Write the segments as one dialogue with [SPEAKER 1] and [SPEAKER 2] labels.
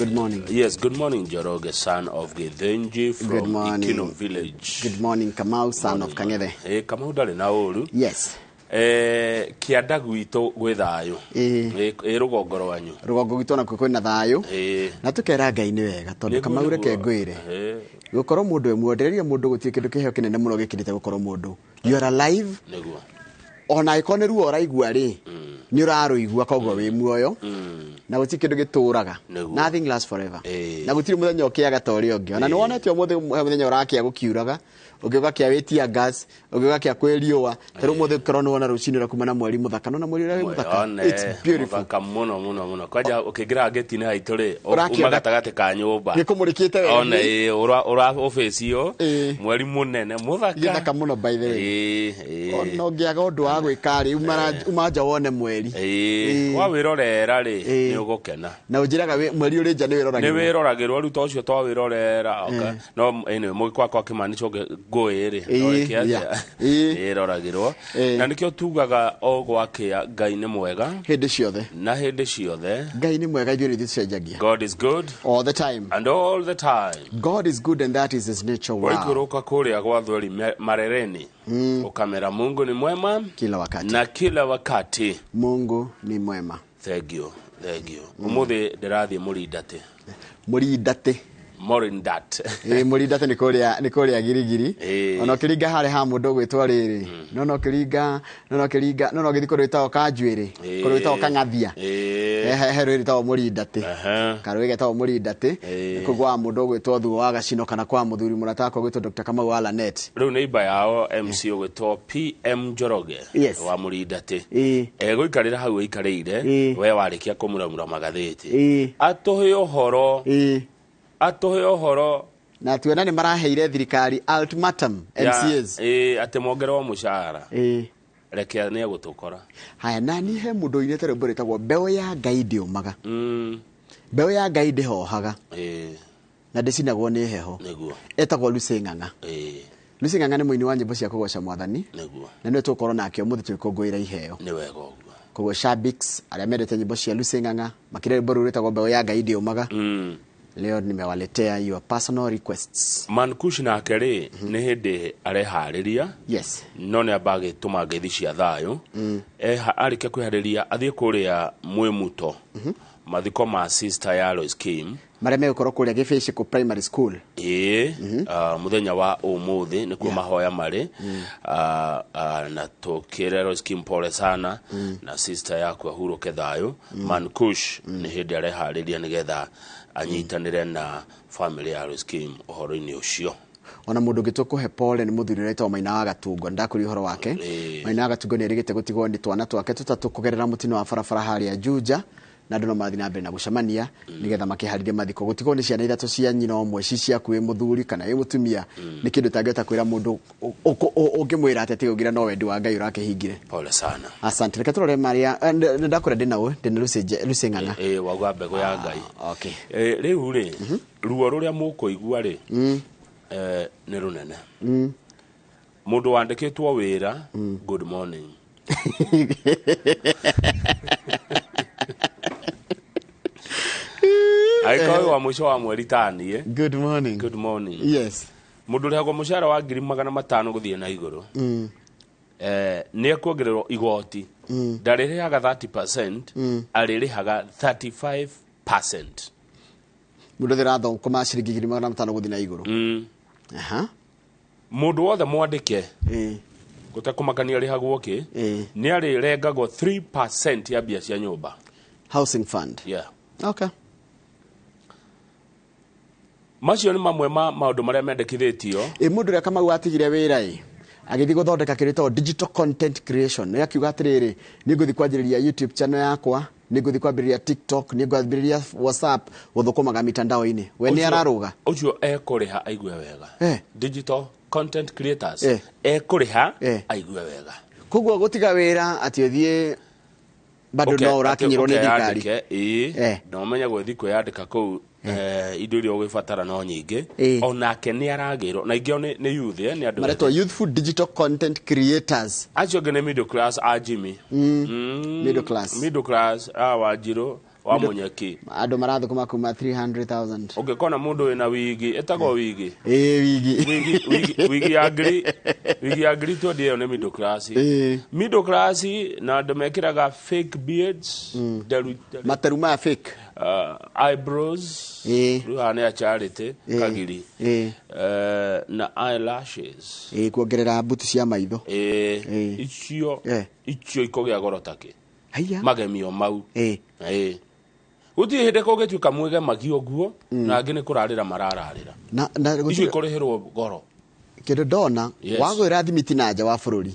[SPEAKER 1] Good morning.
[SPEAKER 2] Yes, good morning, Joroge, son of Gethenji from Ikino Village.
[SPEAKER 1] Good morning, Kamau, son of Kangede.
[SPEAKER 2] Kamau dale na olu.
[SPEAKER 1] Yes.
[SPEAKER 2] Kiada gwito gwe thayo. Rugongo rwanyu.
[SPEAKER 1] Rugongo gwito na kwina thayo. Na tukera Ngai ni wega tondu Kamau reke ngwire. Gukorwo mundu we muondereria mundu gutie kindu kiheo kinene muno gikirite gukorwo mundu. You are alive. Neguo. Ona ikone ruo oraigua ri. Ni uraruigua koguo wi muoyo. Na guti kindu gituraga. Nothing lasts forever. Na gutiri muthenya ukiaga tori ongi. Ona ni wonete muthenya urakia gukiuraga. Ugiuga kia witia gas, ugiuga kia kweliwa. Tero muthe korona wona rucini rakuma na mweri muthaka no na mweri uri muthaka. It's beautiful.
[SPEAKER 2] Muthaka muno. Kwaja ukigira geti ni haitore umagatagate ka nyumba.
[SPEAKER 1] Gikumurikite we.
[SPEAKER 2] Ona ura office yo. Mweri munene muthaka.
[SPEAKER 1] Githaka muno by the way. Ona ungiaga undu wa gwikari umanja wone mweri.
[SPEAKER 2] Wa wirorera ri ni ugukena.
[SPEAKER 1] Na unjiraga mweri uri nja ni wiroragirwo.
[SPEAKER 2] Ni wiroragirwo ru to cio twa wirorera. Okay. No ene mugikwa kwa kimanicho goere no kiaja roragirwo na nikyo tugaga o gwakia Ngai ni mwega
[SPEAKER 1] hindi ciothe
[SPEAKER 2] na hindi ciothe
[SPEAKER 1] Ngai ni mwega ithuĩ nĩtũcenjagia.
[SPEAKER 2] God is good
[SPEAKER 1] all the time
[SPEAKER 2] and all the time.
[SPEAKER 1] God is good and that is his nature.
[SPEAKER 2] Waikuruka kuria gwa thori marereni ukamera Mungu ni mwema
[SPEAKER 1] kila wakati
[SPEAKER 2] na kila wakati
[SPEAKER 1] Mungu ni mwema.
[SPEAKER 2] Thank you umuthi ndirathie
[SPEAKER 1] Murindate
[SPEAKER 2] Morindat.
[SPEAKER 1] Murindate ni kuria girigiri. Ona kiringa hare ha mundu gwitwa riri. No githi kurwita okanjuiri. Kurwita okangathia. Heru rita Murindate. Karwege ta Murindate. Kugwa mundu gwitwa thu wa gacino kana kwa muthuri muratako gwitwa Dr. Kamau Alanet.
[SPEAKER 2] Riu ni iba yao MC gwitwa PM Joroge wa Murindate. Guikarira hau ikarire we warikia kumuramura magatheti. Atuhe uhoro
[SPEAKER 1] na tuona ni maraheire thirikari ultimatum MCAs
[SPEAKER 2] ate mongerwo mushahara reke ne gutukora
[SPEAKER 1] haya nani he mundu irete rwimbo ritagwo mbeo ya Ngai ndiumaga mbeo ya Ngai ndihohaga na ndicinagwo ni heho niguo etagwo Lucy Ng'ang'a Lucy Ng'ang'a ni muini wa nyimbo cia kugoca mwathani niguo na nĩ tukorwo nake umuthi twikungwira iheo
[SPEAKER 2] ni wega uguo
[SPEAKER 1] koguo Shabix aria mendete nyimbo cia Lucy Ng'ang'a makire rwimbo ritagwo mbeo ya Ngai ndiumaga leo nimewaletea your personal requests.
[SPEAKER 2] Mankush na akere ni hindi arehariria.
[SPEAKER 1] Yes.
[SPEAKER 2] No ne abage tuma ngethi cia thayo. Arike kwihariria athie kuria Mwimuto. Mathiko ma sister ya Lois Kim.
[SPEAKER 1] Mareme ukoro kuria Gifeshi ku primary school.
[SPEAKER 2] Muthenya wa umuthi ni ku mahoya mari. Na tokire Lois Kim pole sana na sister yako ahuruke thayo. Mankush ni hindi arehariria nigetha anyitanire na family ya Lois Kim uhoro-ini ucio.
[SPEAKER 1] Ona mundu gitukuhe pole ni muthuri reta Maina wa Gatungo ndakuri uhoro wake. Maina wa Gatungo ni rigite gutigwo ni twana twake tutatu kugerera mutino wa barabara haria Juja na ndono mathi na mbere na gucemania nigetha makiharire mathiko gutigwo ni ciana ithatu cia nyina omwe cicia kuwe muthuri kana ye mutumia ni kindu tangeta kwira mundu ungimwira ati tigogira no wendi wa Ngai urakihingire.
[SPEAKER 2] Pole sana.
[SPEAKER 1] Asante reka turore Maria ndakura ndinawe ndina Lucy Ng'ang'a
[SPEAKER 2] wagwa mbego ya Ngai.
[SPEAKER 1] Okay.
[SPEAKER 2] Riu ri ruo ruria mukuigua ri ni runene. Mundu wandikitwo wira good morning. Aiko wa mwisho wa mweri tani
[SPEAKER 1] Good morning.
[SPEAKER 2] Good morning.
[SPEAKER 1] Yes.
[SPEAKER 2] Mundu rego mushara wa 500 guthie na iguru. Ni akuongererwo igoti. Ndaririhaga 30%, aririhaga 35%.
[SPEAKER 1] Mundu thiratho kuma ciringi 500 guthie na iguru.
[SPEAKER 2] Mundu wothe mwandike. Gutakumakania rihagwo ki? Ni arirengagwo 3% ya bia cia nyumba.
[SPEAKER 1] Housing fund.
[SPEAKER 2] Yeah.
[SPEAKER 1] Okay.
[SPEAKER 2] Macio ni mamwe ma maundu maria mendekithitio.
[SPEAKER 1] Mundu ria Kamau atigire wira agithi guthondeka kirito digital content creation ni akiuga atiriri ni nguthi kwanjiriria YouTube channel yakwa ni nguthi kwambiriria TikTok ni kwambiriria WhatsApp guthukumaga mitandao-ini we ni araruga
[SPEAKER 2] ucio ekuriha aigue wega digital content creators ekuriha aigue wega
[SPEAKER 1] koguo gutiga wira ati uthie bado no urakinyirwo ni thikari
[SPEAKER 2] no menya gwethi kwiyandika ku indo iria ugibatara no nyingi onake ni aragirwo na ingio ni youth ni andu
[SPEAKER 1] maretwa youthful digital content creators
[SPEAKER 2] acio ngene middle class Jimmy
[SPEAKER 1] middle class
[SPEAKER 2] Wanjiru wa munyeki
[SPEAKER 1] andu marathukuma kuma 300,000
[SPEAKER 2] ungikona mundu wina wigi etagwo wigi wigi agri to dio ne middle class na andu mekiraga fake beards
[SPEAKER 1] materuma fake
[SPEAKER 2] eyebrows ruhane ya charity kagiri na eyelashes
[SPEAKER 1] kuongerera mbutu cia maitho
[SPEAKER 2] icio ikogia gorotake
[SPEAKER 1] haya
[SPEAKER 2] magemio mau uti hinde ko getuika mwege magio guo na angi ni kurarira marararira
[SPEAKER 1] na
[SPEAKER 2] icio ikorehirwo goro
[SPEAKER 1] kindo dona wagwira thimiti na nja wa bururi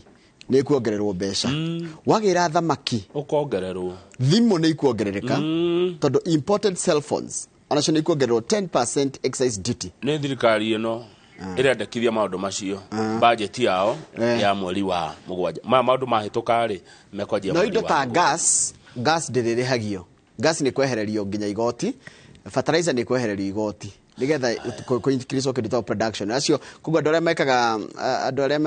[SPEAKER 1] ni kuongererwo mbeca wagira thamaki
[SPEAKER 2] ukongererwo
[SPEAKER 1] thimu ni kuongerereka tondu imported cell phones anacio ni kuongererwo 10% excise duty
[SPEAKER 2] ni thirikari ino irendekithia maundu macio budget yao ya mweri wa mugwanja maundu mahituka ri mekwajia
[SPEAKER 1] no indo ta gas ndirihagio gas ni kwehererio nginya igoti fertilizer ni kwehererio igoti nigetha ku increase okidita production acio kugo ndore mekaga ndore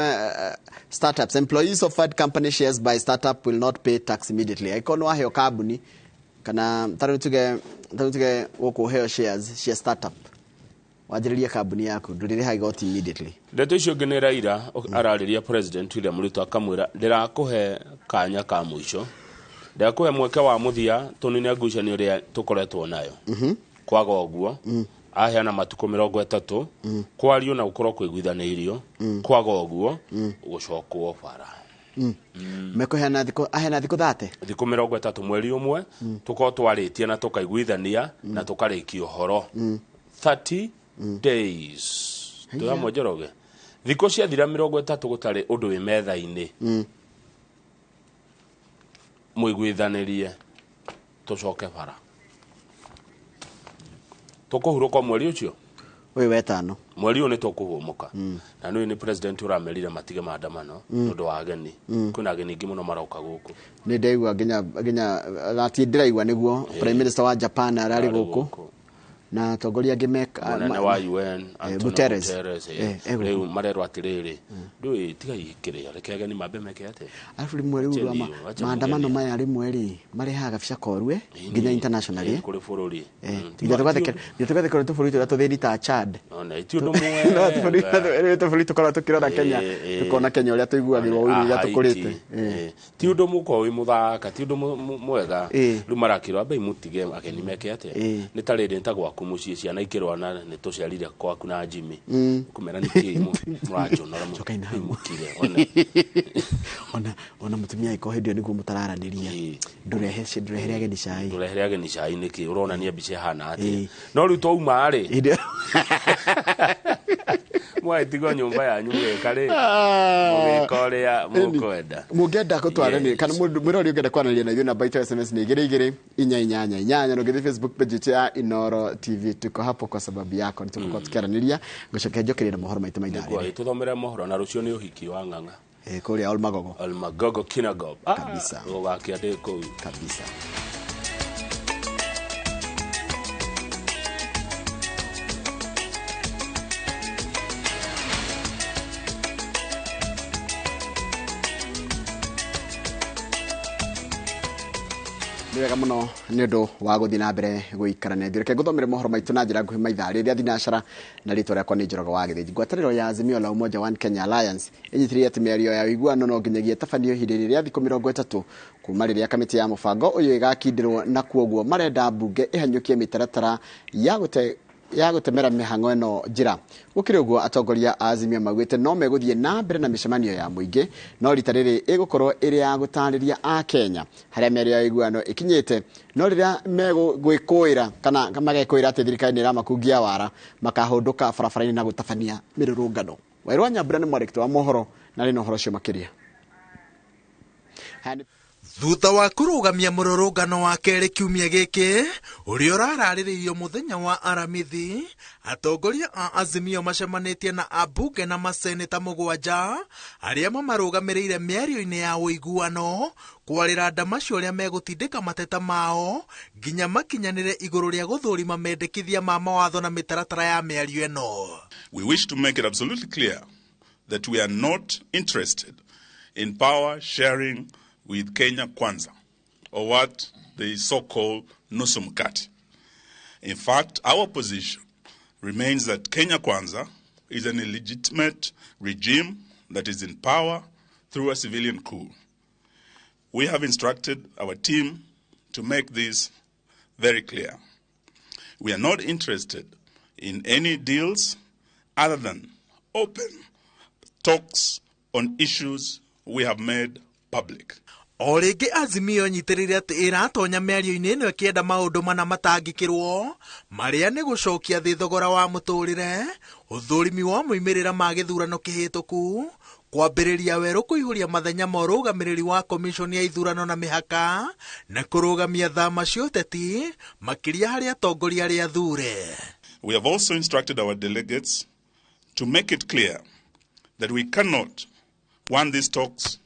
[SPEAKER 1] startups employees of third company shares by startup will not pay tax immediately ikono waheo kambuni kana tarutige gukuheo shares cia startup wajiriria kambuni yaku nduririha igoti immediately
[SPEAKER 2] ndeto icio ngenera ira arariria president William Ruto akamwira ndirakuhe kanya ka mwisho ndakuhe mweke wa muthia tunine ngucanio ria tukoretwo nayo kwaga oguo aheana matuko 30 kwario na ukorwo kwiguithanirio kwaga oguo gucokwo bara
[SPEAKER 1] mekoheana ahena thiko 30
[SPEAKER 2] thiko 30 mweri umwe tuko twaritie na tukaiguithania na tukarikio horo 30 days tuya mojoroge thiko cia thira 30 gutari undu wi metha-ini muiguithanirie tucoke bara tukuhuruka mweri ucio
[SPEAKER 1] uyu wetano
[SPEAKER 2] mweri uyu ni tukuhumuka na ni president uramerire matige maandamano nundu wa ageni kuna ageni ingi muno maroka guku
[SPEAKER 1] ni ndeigua ginya lati ndiraigua niguo prime minister wa Japan arari guku na tongoria ngimeka
[SPEAKER 2] na wa UN
[SPEAKER 1] Guterres
[SPEAKER 2] leo marero atiriri ndui tiga ikiria rekega ni mambe meke ate
[SPEAKER 1] alafu mweri uru maandamano maya ari mweri mari haga fisha korwe nginya internationally
[SPEAKER 2] kuri bururi
[SPEAKER 1] ndio tukate kuri bururi tuthiri ta Chad
[SPEAKER 2] ona itio ndo mwe
[SPEAKER 1] no bururi tukora tukirora Kenya tukona Kenya uria tuiguagirwo uru ya tukurite
[SPEAKER 2] ti undu muko wi muthaka ti undu mwega ru marakirwa bei mutige ageni meke ate ni tariri ntagwa kumucie ciana ikirwana ni tuciarire kwaku na Jimmy kumera niki murachonora mukire
[SPEAKER 1] ona mutumia iko hindio niguo mutararaniria ndurehere ageni cai
[SPEAKER 2] niki urona ni mbice hana ati no ru to uma ari mwa itigo nyumba ya nyumba kare mugikorea mukwenda
[SPEAKER 1] mugenda kutwarani kana mwirori ugenda kwanania na yuna baita SMS ni 2288 no githe Facebook page ya Inoro TV tuko hapo kwa sababu yako nituko tukiaraniria ngocoke njokerera mohoro maitu maidari
[SPEAKER 2] kwa tuthomere mohoro na rucio ni uhiki wa nganga
[SPEAKER 1] kuri Almagogo
[SPEAKER 2] Kinagob
[SPEAKER 1] kabisa
[SPEAKER 2] ugakia deko
[SPEAKER 1] kabisa wega muno ni undu wa guthi na mbere guikarane thireke guthomere mohoro maitu na njira nguhi maithari ria thinacara na ritwa riakwa ni Njoroge wa Githinji ngwataniro ya Azimio la Umoja One Kenya Alliance inyitiriye atimerio ya wiguano no nginyagia tabanio hindiri ria thiko 30 kuma riria kamiti ya mubango uyu igakindirwo na kuoguo marenda mbunge ihanyukie mitaratara ya gutemera mihango eno njira gukire uguo atongoria Azimio magwite no meguthie na mbere na micemanio ya muingi no ritariri igukorwo iri ya gutariria a Kenya haria merio ya iguano ikinyite no riria megwikuira kana magekuira ati thirikari ni ramakungia wara makahunduka barabara-ini na gutabania mirurungano Wairwa Nyambura ni mwarekto wa mohoro na rino horo cio makiria
[SPEAKER 3] thutha wa kurugamia mururungano wa keri kiumia giki uria urararirio muthenya wa aramithi atongoria a Azimio macemanitie na abunge na maseneta mugwanja aria mamarugamiririre miario-ini ya uiguano kwarira ndamacio uria megutindika mateta mao nginya makinyanire iguru ria guthurima mendekithia ma mawatho na mitaratara ya miario eno.
[SPEAKER 4] We wish to make it absolutely clear that we are not interested in power sharing with Kenya Kwanza. or what they so-called nusu mkate. In fact, our position remains that Kenya Kwanza is an illegitimate regime that is in power through a civilian coup. We have instructed our team to make this very clear. We are not interested in any deals other than open talks on issues we have made public.
[SPEAKER 3] O rĩngĩ Azimio nyitirĩire atĩ ĩratonya mĩario-inĩ ĩno ĩkĩenda maũndũ mana matangĩkĩrwo marĩa nĩ gũcokia thĩ thogora wa mũtũrĩre, ũthũrimi wa moimĩrĩra ma gĩthurano kĩhĩtũku, kwambĩrĩria werũ kũihũria mathenya ma ũrũgamĩrĩri wa komishoni ya ithurano na mĩhaka, na kũrũgamia thama cia ũteti makĩria harĩ atongoria arĩa athure.
[SPEAKER 4] We have also instructed our delegates to make it clear that we cannot want these talks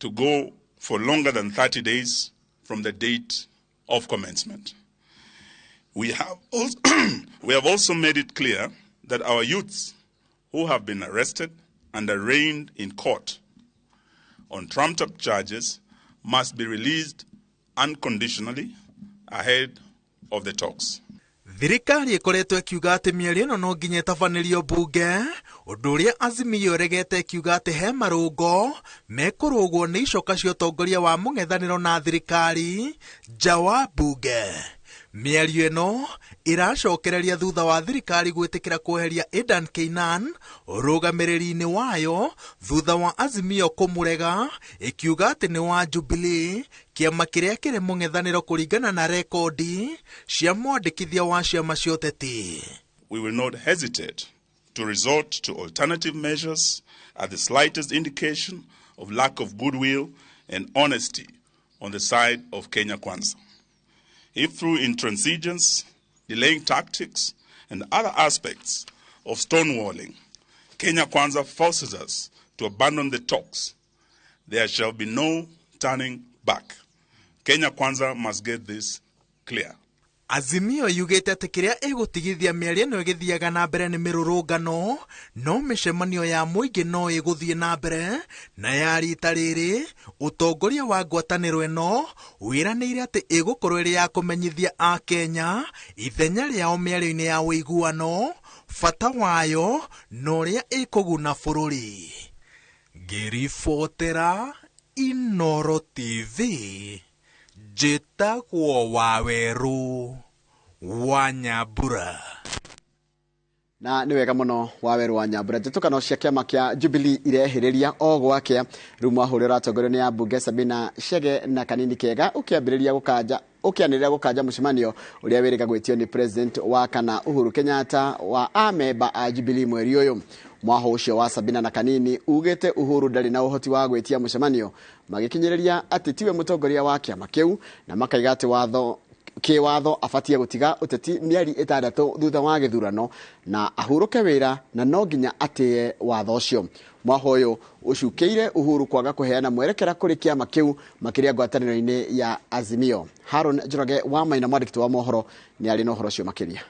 [SPEAKER 4] to go for longer than 30 days from the date of commencement. We have also made it clear that our youths who have been arrested and arraigned in court on trumped-up charges must be released unconditionally ahead of the talks.
[SPEAKER 3] Thirikari ĩkoretwo ĩkiuga atĩ mĩario ĩno no nginya ĩtabanĩrio mbunge, ũndũ ũrĩa Azimio ĩregete ĩkiuga atĩ he marũngo mekũrũgwo nĩ icoka cia ũtongoria wa mũng'ethanĩro na thirikari nja wa mbunge. Mĩario ĩno ĩracokereria thutha wa thirikari gwĩtĩkĩra kweheria Aidan Keynan ũrũgamĩrĩri-inĩ wayo thutha wa Azimio kũmũrega ĩkiuga atĩ nĩ wa Jubilee, kĩama kĩrĩa kĩrĩ mũng'ethanĩro kũringana na rekondi cia mwandĩkithia wa ciama cia ũteti.
[SPEAKER 4] We will not hesitate to resort to alternative measures at the slightest indication of lack of goodwill and honesty on the side of Kenya Kwanza. If through intransigence, delaying tactics, and other aspects of stonewalling, Kenya Kwanza forces us to abandon the talks, there shall be no turning back. Kenya Kwanza must get this clear.
[SPEAKER 3] Azimio yugĩte atĩ kĩrĩa ĩgũtigithia mĩario ĩno ĩgĩthiaga na mbere nĩ mĩrũrũngano, no mĩcemanio ya mũingĩ no ĩgũthiĩ na mbere, na ya rita rĩrĩ ũtongoria wa ngwatanĩro ĩno wĩranĩire atĩ ĩgũkorwo ĩrĩ ya kũmenyithia a Kenya ithenya rĩao mĩario-inĩ ya ũiguano, bata wayo na ũrĩa ĩkũguna bũrũri. Ngĩribotera Inooro TV, njĩtagwo Waweru wa Nyambura.
[SPEAKER 1] Na nĩ wega mũno Waweru wa Nyambura. Njĩtũkano cia kĩama kĩa Jubilee irehĩrĩria o gwake rĩu mwahũrĩ ũratongorio nĩ ambunge Sabina Chege na Kanini Kega ũkĩanĩrĩra gũkanja mũcemanio ũrĩa wĩrĩga gwĩtio nĩ president wa kana Uhuru Kenyatta wa amemba a Jubilee mweri ũyũ. Mwaho ũcio wa Sabina na Kanini ugĩte Uhuru ndarĩ na ũhoti wa gwĩtia mũcemanio, magĩkinyĩrĩria atĩ tiwe mũtongoria wa kĩama kĩu na makaiga atĩ kĩwatho abatie gũtiga ũteti mĩeri 6 thutha wa gĩthurano na ahurũke wĩra na no nginya atĩe watho ũcio. Mwaho ũyũ ũcukĩire Uhuru kwaga kũheana mwerekera kũrĩ kĩama kĩu makĩria ngwatanĩro-inĩ ya Azimio. Haron Njoroge wa Maina mwandĩki wa mohoro nĩ arĩ na ũhoro ũcio makĩria.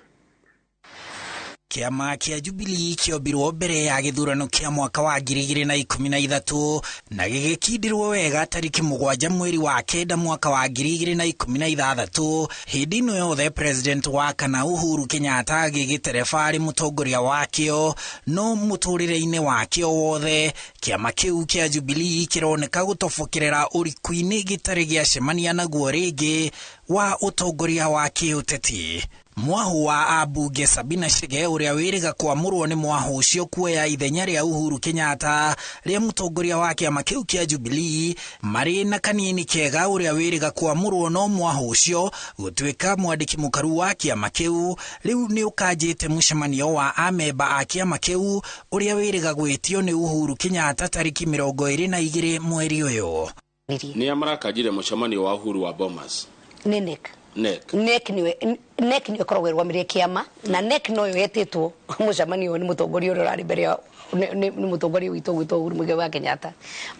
[SPEAKER 5] Kĩama kĩa Jubilee kĩombirwo mbere ya gĩthurano kĩa mwaka wa 2013 na gĩgĩkindirwo wega tariki 7 mweri wa 9 mwaka wa 2016. Hĩndĩ ĩno yothe president wa kana Uhuru Kenyatta gĩgĩtereba arĩ mũtongoria wakĩo, no mũtũrĩre-inĩ wakĩo wothe kĩama kĩu kĩa Jubilee kĩroneka gũtobokerera ũriku-inĩ gĩtarĩ gĩacemania naguo rĩngĩ wa ũtongoria wa kĩũteti. Mwahu wa ambunge Sabina Chege ũrĩa wĩrĩga kwamũrwo nĩ mwahu ũcio kuoya ithenya rĩa Uhuru Kenyatta rĩa mũtongoria wa kĩama kĩu kĩa Jubilee, marĩ na Kanini Kega ũrĩa wĩrĩga kwamũrwo no mwahu ũcio gũtuĩka mwandĩki mũkaru wa kĩama kĩu, rĩu nĩ ũkanjĩte mũcemanio wa amemba a kĩama kĩu ũrĩa wĩrĩga gwĩtio nĩ Uhuru Kenyatta tariki 22 mweri ũyũ.
[SPEAKER 2] Nĩ amarakanjire mũcemanio wa Uhuru wa Bomas.
[SPEAKER 6] Nĩ NEC nĩwe koragwo rwamĩrĩire kĩama na NEC no yo yetĩtwo mũcemanio nĩ mũtongoria ũrĩa ũrarĩ mbere ya nĩ mũtongoria witũ gwĩtwo Uhuru Muigai wa Kenyatta,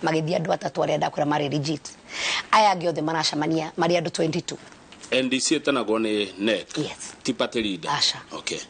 [SPEAKER 6] magĩthiĩ andũ atatũ arĩa ndakwĩra marĩ legit. Aya angĩ othe maracemania marĩ andũ 22.
[SPEAKER 2] NDC etanagwo nĩ NEC?
[SPEAKER 6] Yes.
[SPEAKER 2] Ti party leader?
[SPEAKER 6] Aca.
[SPEAKER 2] Okay.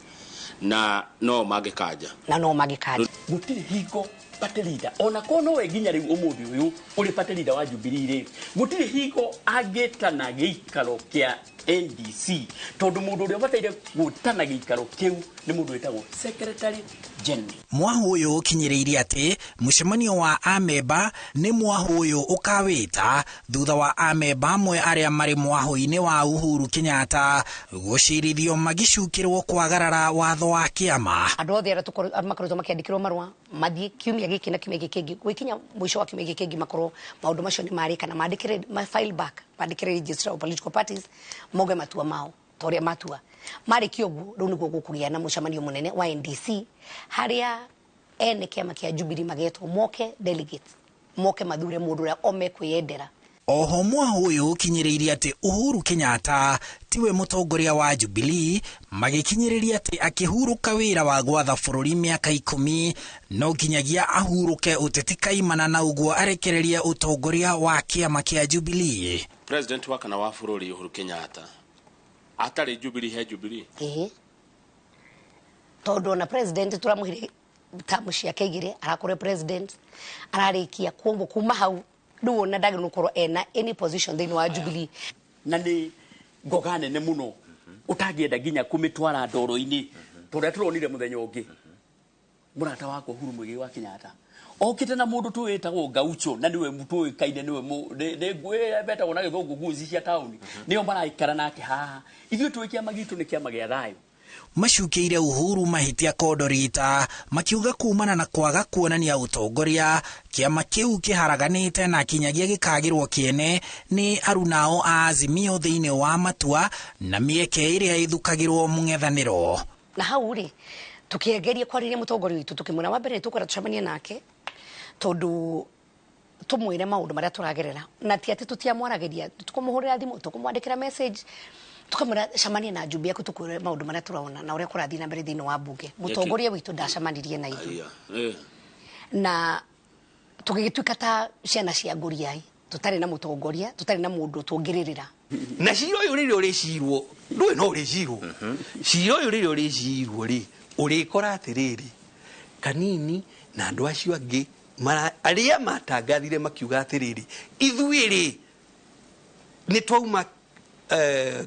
[SPEAKER 2] Na no magĩkanja?
[SPEAKER 6] Na no magĩkanja.
[SPEAKER 7] Gũtirĩ hingo party leader ona kono we ginya riu umuthi uyu uri party leader wa Jubilee ri gutiri higo agetana giikaro kia NDC tondu mundu uri bataire gutana giikaro kiu ni mundu wetagwo secretary general.
[SPEAKER 5] Mwahu uyu ukinyiriire ati mucemanio wa amemba ni mwahu uyu ukawita thutha wa amemba amwe aria mari mwahu-ini wa Uhuru Kenyatta gucirithio magicukirwo kwagarara watho wa kiama.
[SPEAKER 6] Andu othe aria makoretwo makiandikirwo marua mathie kiumia giki na kiumia giki gwikinya mwisho wa kiumia giki makorwo maundu macio ni marika na mandikire file back mandikire register of political parties moge matua mao toria matua marikio guo riu niguo gukugia na mucemanio munene wa NDC haria ene kiama kia Jubilee magetwo moke delegates moke mathure mundu uria ome kwiyendera.
[SPEAKER 5] Oho mwahu uyu ukinyiriire ati Uhuru Kenyatta tiwe mutongoria wa Jubilee magikinyiriria ati akihuruka wira wa gwatha bururi miaka 10 no kinyagia ahuruke uteti kaimana na uguo arekereria utongoria wa kiama kia Jubilee.
[SPEAKER 2] President wa kana wa bururi Uhuru Kenyatta atari Jubilee he Jubilee
[SPEAKER 6] todo na president turamuhire tamushia kegire arakore president ararikia kuombo kuma hau ndu na ndagä nukorwo ena any position thini wa Jubilee
[SPEAKER 7] na ni ngogane ne muno utagienda ginya kumitwara ndoro-ini tondu turonire muthenya ungi murata wako Uhuru Muigai wa Kenyatta okite na mundu tuwitagwo Gaucho na niwe mutu kaine niwe ne ngwe beta wona githungu nguzi cia tauni niyo maraikara nake haha ithuĩ twĩ kĩama gitu nĩ kĩama gĩa thayũ.
[SPEAKER 5] Macukeire Uhuru mahitia kodorita makiuga kumana na kwaga kuonania utongoria kiama kiu kiharaganite na kinyagia gikagirwo kiene ni arunao a Azimio thiini wa matua na mieke iria ithukagirwo mung'ethaniro.
[SPEAKER 6] Na hau ri tukiengeria kwariria mutongoria witu tukimuna wa mbere tukwera tucemanie nake tondu tumwire maundu maria turagerera na ti ati tutiamwarageria tukumuhurira thimu tukumwandikira message tukamura shamania na Jubilee yako tukwire maundu maria turaona na uria kurathi na mbere thini wa bunge mutongoria witu ndacamanirie na ithu na tugigituika ta ciana cia nguriai tutari na mutongoria tutari na mundu tungirira
[SPEAKER 8] na ciro uyu riri uri cirwo ndui no uri cirwo ciro uyu riri uri cirwo ri uri kora atiriri kanini na andu acio angi aria matangathire makiuga atiriri ithuiri ni twauma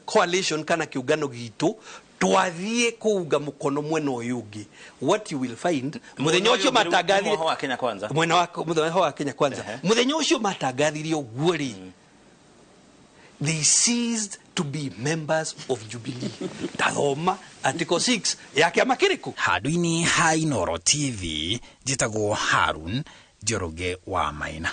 [SPEAKER 8] coalition kana kiungano gitu twathie kuuga mukono mwena uyu ungi what you will find muthenya ucio matangathire
[SPEAKER 9] mwena wa Kenya kwanza
[SPEAKER 8] muthenya ucio matangathire uguo ri they ceased to be members of Jubilee. Tathoma article 6 ya kiama kiriku
[SPEAKER 5] handu-ini ha Inooro TV njitagwo Harun Njoroge wa Maina.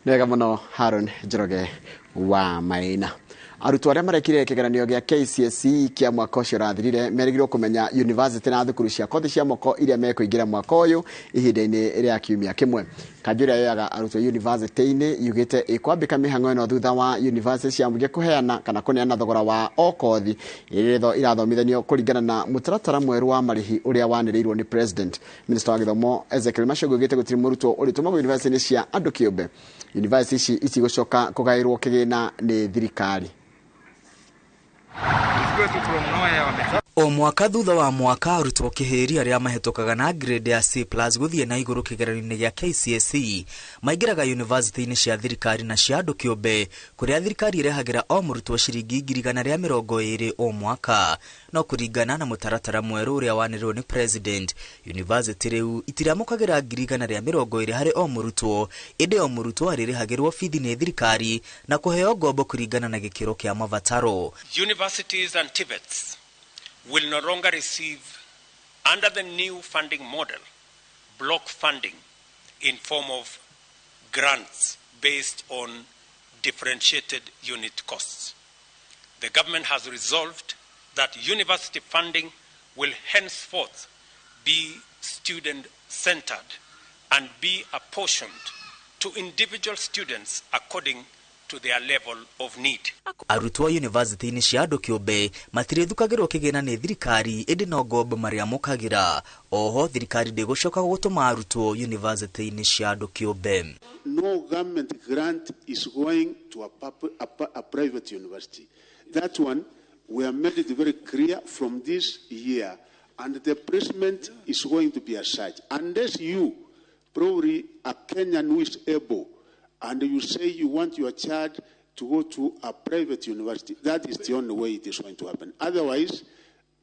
[SPEAKER 1] Nega muno Harun Njoroge wa Maina. Arutwo aria marekire kigeranio gya KCSE kia mwaka ucio rathirire merigirwo kumenya university na thukuru cia kothi cia moko iria mekuingira mwaka uyu ihinda-ini ria kiumia kimwe. Kanjura yoyaga arutwo university-ini yugite ikwambika mihango ino thutha wa university cia muge kuheana kana kuneana thogora wa o kothi iria irathomithanio kuringana na mutaratara mweru wa marihi uria waniriirwo ni president. Minister wa githomo Ezekiel Machogu yugite gutiri murutwo urituma university cia andu kiumbe. University ici gucoka kugairwo kigina ni thirikari.
[SPEAKER 10] O mwaka thutha wa mwaka arutwo kihiri aria mahetokaga na grade ya C+ guthie na iguru kigeranio-ini gya KCSE maingiraga university-ini cia thirikari na cia andu kiumbe kuria thirikari irehagira o murutwo ciringi 120 o mwaka no kuringana na mutaratara mweru uria wanirwo ni president. University riu itiramukagira 120 hari o murutwo indi o murutwo aririhagirwo fithi ni thirikari na kuheo ngombo kuringana na gikiro kia mavataro.
[SPEAKER 11] Universities and TVETs will no longer receive, under the new funding model, block funding in form of grants based on differentiated unit costs. The government has resolved that university funding will henceforth be student-centered and be apportioned to individual students according to their level of need.
[SPEAKER 10] Arutwo university-ini cia andu kiumbe matirithukagirwo kigina ni thirikari indi no ngombo maria mukagira. Oho thirikari ndigucoka gutuma arutwo university-ini cia andu kiumbe.
[SPEAKER 12] No government grant is going to a private university. That one we have made it very clear from this year. And the placement is going to be as such. Unless you, probably a Kenyan who is able, and you say you want your child to go to a private university, that is the only way it is going to happen. Otherwise,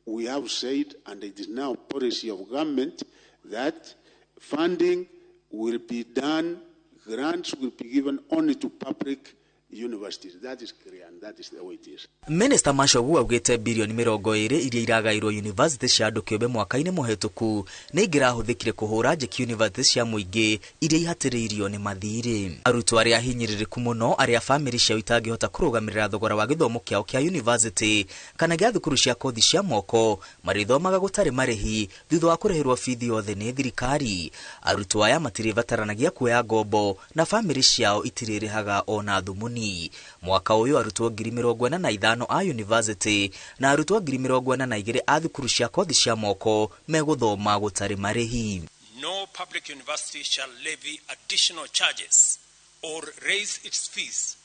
[SPEAKER 12] we have said, and it is now policy of government, that funding will be done, grants will be given only to public universities. That is clear, and that is the way it is.
[SPEAKER 10] Minister Mashogu augite bilioni 20 iria iragairwo university cia andu kiumbe mwaka-ini muhituku ni ingirahuthikire kuhura njeki university cia muingi iria ihatiriirio ni mathiri. Arutwo aria hinyiririku muno aria family ciao itangihota kurugamirira thogora wa githomo kiao kia university kana gia thukuru cia kothi cia moko marithomaga gutari marihi thutha wa kurihirwo fithi yothe ni thirikari. Arutwo aya matirivataranagia kuoya ngombo na family ciao itiririhaga ona thumuni. Mwaka uyu arutwo 45,000 a university na arutwo 42,000 a thukuru cia kothi cia moko meguthoma gutari marihi.
[SPEAKER 11] No public university shall levy additional charges or raise its fees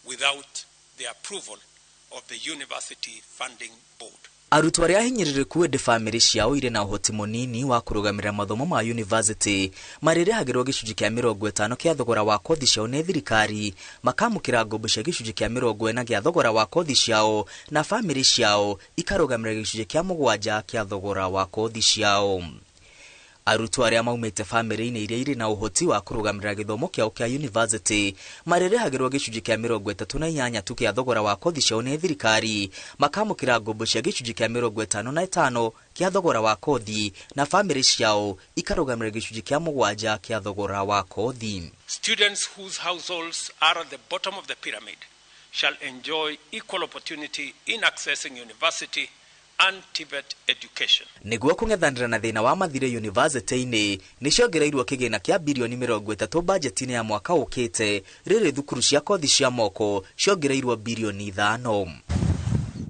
[SPEAKER 11] without the approval of the University Funding Board.
[SPEAKER 10] Arutwo aria hinyiririku ende family ciao ire na uhoti munini wa kurugamira mathomo ma university maririhagirwo gicunji kia 50 kia thogora wa kothi ciao ni thirikari makamukira ngombo cia gicunji kia 40 kia thogora wa kothi ciao na family ciao ikarugamira gicunji kia 7 kia thogora wa kothi ciao. Arutwo aria maumite family-ini iria iri na uhoti wa kurugamira githomo kiao kia university maririhagirwo gicunji kia 38 tu kia thogora wa kothi ciao ni thirikari makamukira ngombo cia gicunji kia 55 kia thogora wa kothi na family ciao ikarugamira gicunji kia 7 kia thogora wa kothi.
[SPEAKER 11] Students whose households are at the bottom of the pyramid shall enjoy equal opportunity in accessing university and TVET education.
[SPEAKER 10] Niguo kungethanira na thina wa mathire university-ini niciongereirwo kigina kia bilioni 30 budget-ini ya mwaka ukite riri thukuru cia kothi cia moko ciongereirwo bilioni 5.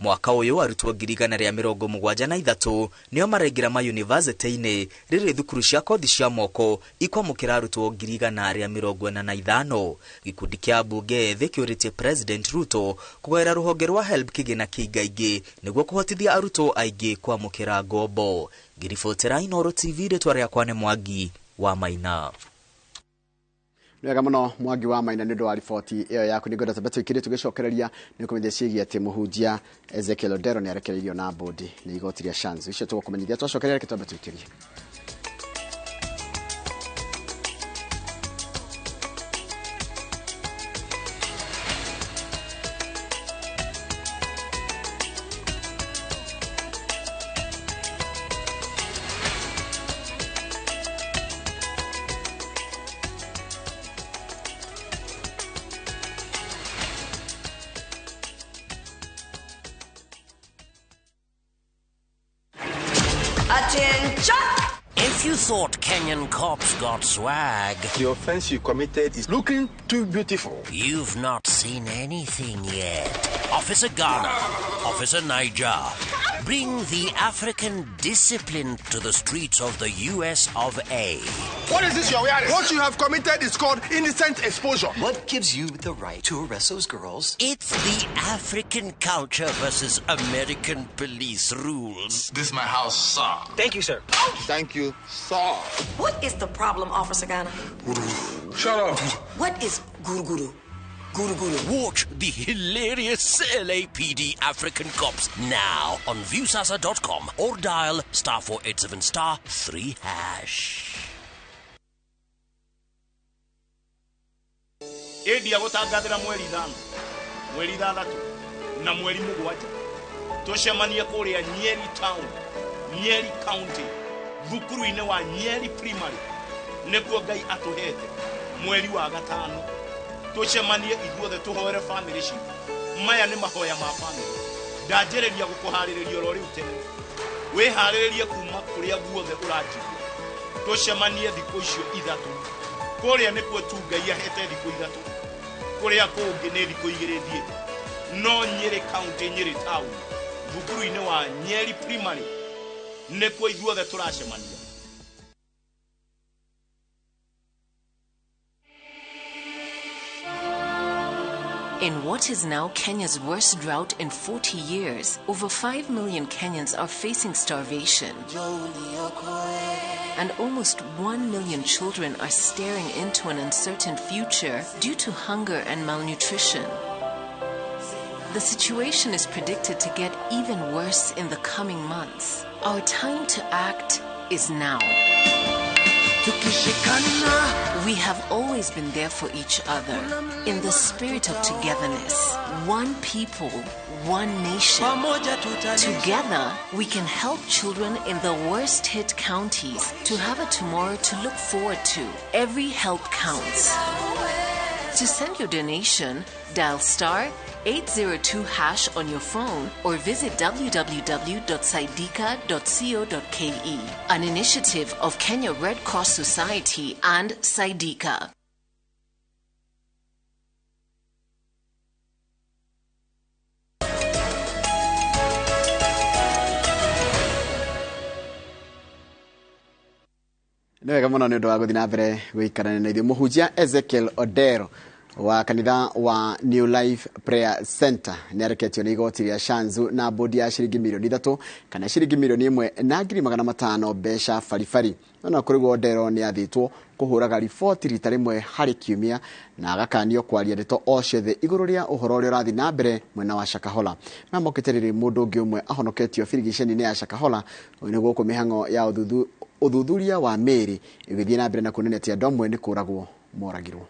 [SPEAKER 10] Mwaka uyu arutwo 173 nio marengira ma university-ini riri thukuru cia kothi cia moko ikwamukira arutwo 145. Gikundi kia bunge thikiurite President Ruto kugaira ruhonge rwa HELB kigina kiingaingi niguo kuhotithia arutwo aingi kwamukira ngombo. Girifotera Inooro TV retwa ria kwane Mwangi wa Maina.
[SPEAKER 1] Wega muno Mwangi wa Maina ni ndo wa ripoti iyo yaku nigoda tabetu ikiri tugicokereria ni kumenyithia ciigi ati muhunjia Ezekiel Odero ni arekereirio na bodi ni igotiria chance icio tugukumenyithia twacokereria kitabetu ikiri.
[SPEAKER 9] If you thought Kenyan cops got swag,
[SPEAKER 13] the offense you committed is looking too beautiful.
[SPEAKER 9] You've not seen anything yet. Officer Ghana, Officer Niger, bring the African discipline to the streets of the US of A.
[SPEAKER 13] What is this you're wearing? What you have committed is called indecent exposure.
[SPEAKER 14] What gives you the right to arrest those girls?
[SPEAKER 9] It's the African culture versus American police rules.
[SPEAKER 13] This is my house, sir.
[SPEAKER 14] Thank you, sir.
[SPEAKER 13] Thank you, sir.
[SPEAKER 15] What is the problem, Officer Ghana?
[SPEAKER 13] Shut up.
[SPEAKER 15] What is guru guru? Guru guru.
[SPEAKER 9] Watch the hilarious LAPD African Cops now on viewsasa.com or dial *487*3#.
[SPEAKER 16] Edia gutangathira mweri 5 mweri 6 na mweri 7 tucemanie kuria Nyeri town Nyeri county thukuru-ini wa Nyeri primary nikuo Ngai atuhete mweri wa 5 tucemanie ithuothe tuhoere family citu. Maya ni mahoya ma family ndajereria gukuhaririria ro riu tene wiharirie kuma kuria guothe urajigua tucemanie thiku icio 3 kuria nikuo tu Ngai ahete thiku 3 kuria kungi ni thiku 2 thie no Nyeri county Nyeri town thukuru-ini wa Nyeri primary nikuo ithuothe turacemania.
[SPEAKER 17] In what is now Kenya's worst drought in 40 years, over 5 million Kenyans are facing starvation. And almost 1 million children are staring into an uncertain future due to hunger and malnutrition. The situation is predicted to get even worse in the coming months. Our time to act is now. We have always been there for each other in the spirit of togetherness. One people, one nation. Together, we can help children in the worst hit counties to have a tomorrow to look forward to. Every help counts. To send your donation, dial *802# on your phone or visit www.saidika.co.ke. An initiative of Kenya Red Cross Society and Saidika.
[SPEAKER 1] Nĩwega mũno nĩ ũndũ wa gũthiĩ na mbere gũikarania na ithuĩ. Mũhunjia Ezekiel Odero wa kanitha wa New Life Prayer Center nĩareketio nĩ igoti rĩa Shanzu na bodi ya shilingi milioni 3 kana shilingi milioni 1.5 mbeca baribari. Na kũrĩ Odero nĩ athĩtwo kũhũraga riboti rita rĩmwe harĩ kiumia na agakanio kwaria ndeto o ciothe igũrũ rĩa ũhoro ũrĩa ũrathiĩ na mbere mwena wa Shakahola. Na mokĩterĩrĩ mũndũ ũngĩ ũmwe ahonoketio birigiceni-inĩ ya Shakahola nĩguo kũ mĩhang'o ya uthuthuria wa mĩĩrĩ ĩgĩthiĩ na mbere na kuonania andũ amwe nĩ kũragwo moragirwo.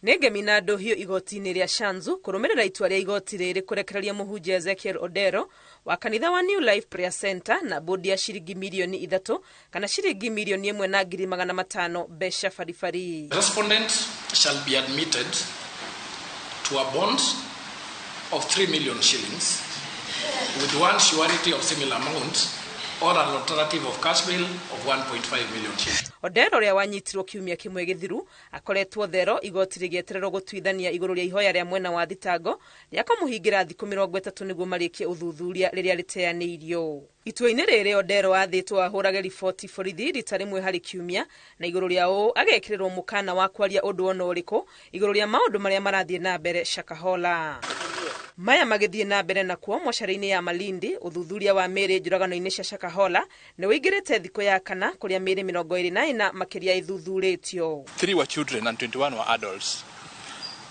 [SPEAKER 18] Nĩngemina andũ hiũ igoti-inĩ rĩa Shanzu kũrũmĩrĩra itua rĩa igoti rĩrĩ kũrekereria mũhunjia Ezekiel Odero wa kanitha wa New Life Prayer Center na bodi ya shilingi milioni 3 kana shilingi milioni 1.5 mbeca baribari.
[SPEAKER 19] Respondent shall be admitted to a bond of 3 million shillings with one surety of similar amount or an alternative of cash bail of 1.5 million shillings.
[SPEAKER 18] Odero ria wanyitirwo kiumia kimwe githiru akoretwo thero igoti rigietererwo gutwithania iguru ria ihoya ria mwena wa thitango ria kumuhingira thikũ 30 niguo marikie uthuthuria riria riteanĩirio. Itua-inĩ rĩrĩ Odero athĩtwo ahũrage riboti borithi rita rĩmwe harĩ kiumia na iguru ria ũũ agekĩrĩrwo mũkana wa kwaria ũndũ ona ũrĩkũ iguru ria maũndũ marĩa marathiĩ na mbere Shakahola. Maya magĩthiĩ na mbere nakuo mocarĩ-inĩ ya Malindi uthuthuria wa mĩĩrĩ njũragano-inĩ cia Shakahola nĩ wĩingĩrĩte thikũ ya kana kũrĩa mĩĩrĩ 24 makĩria ithuthuritio.
[SPEAKER 20] 3 were children and 21 were adults.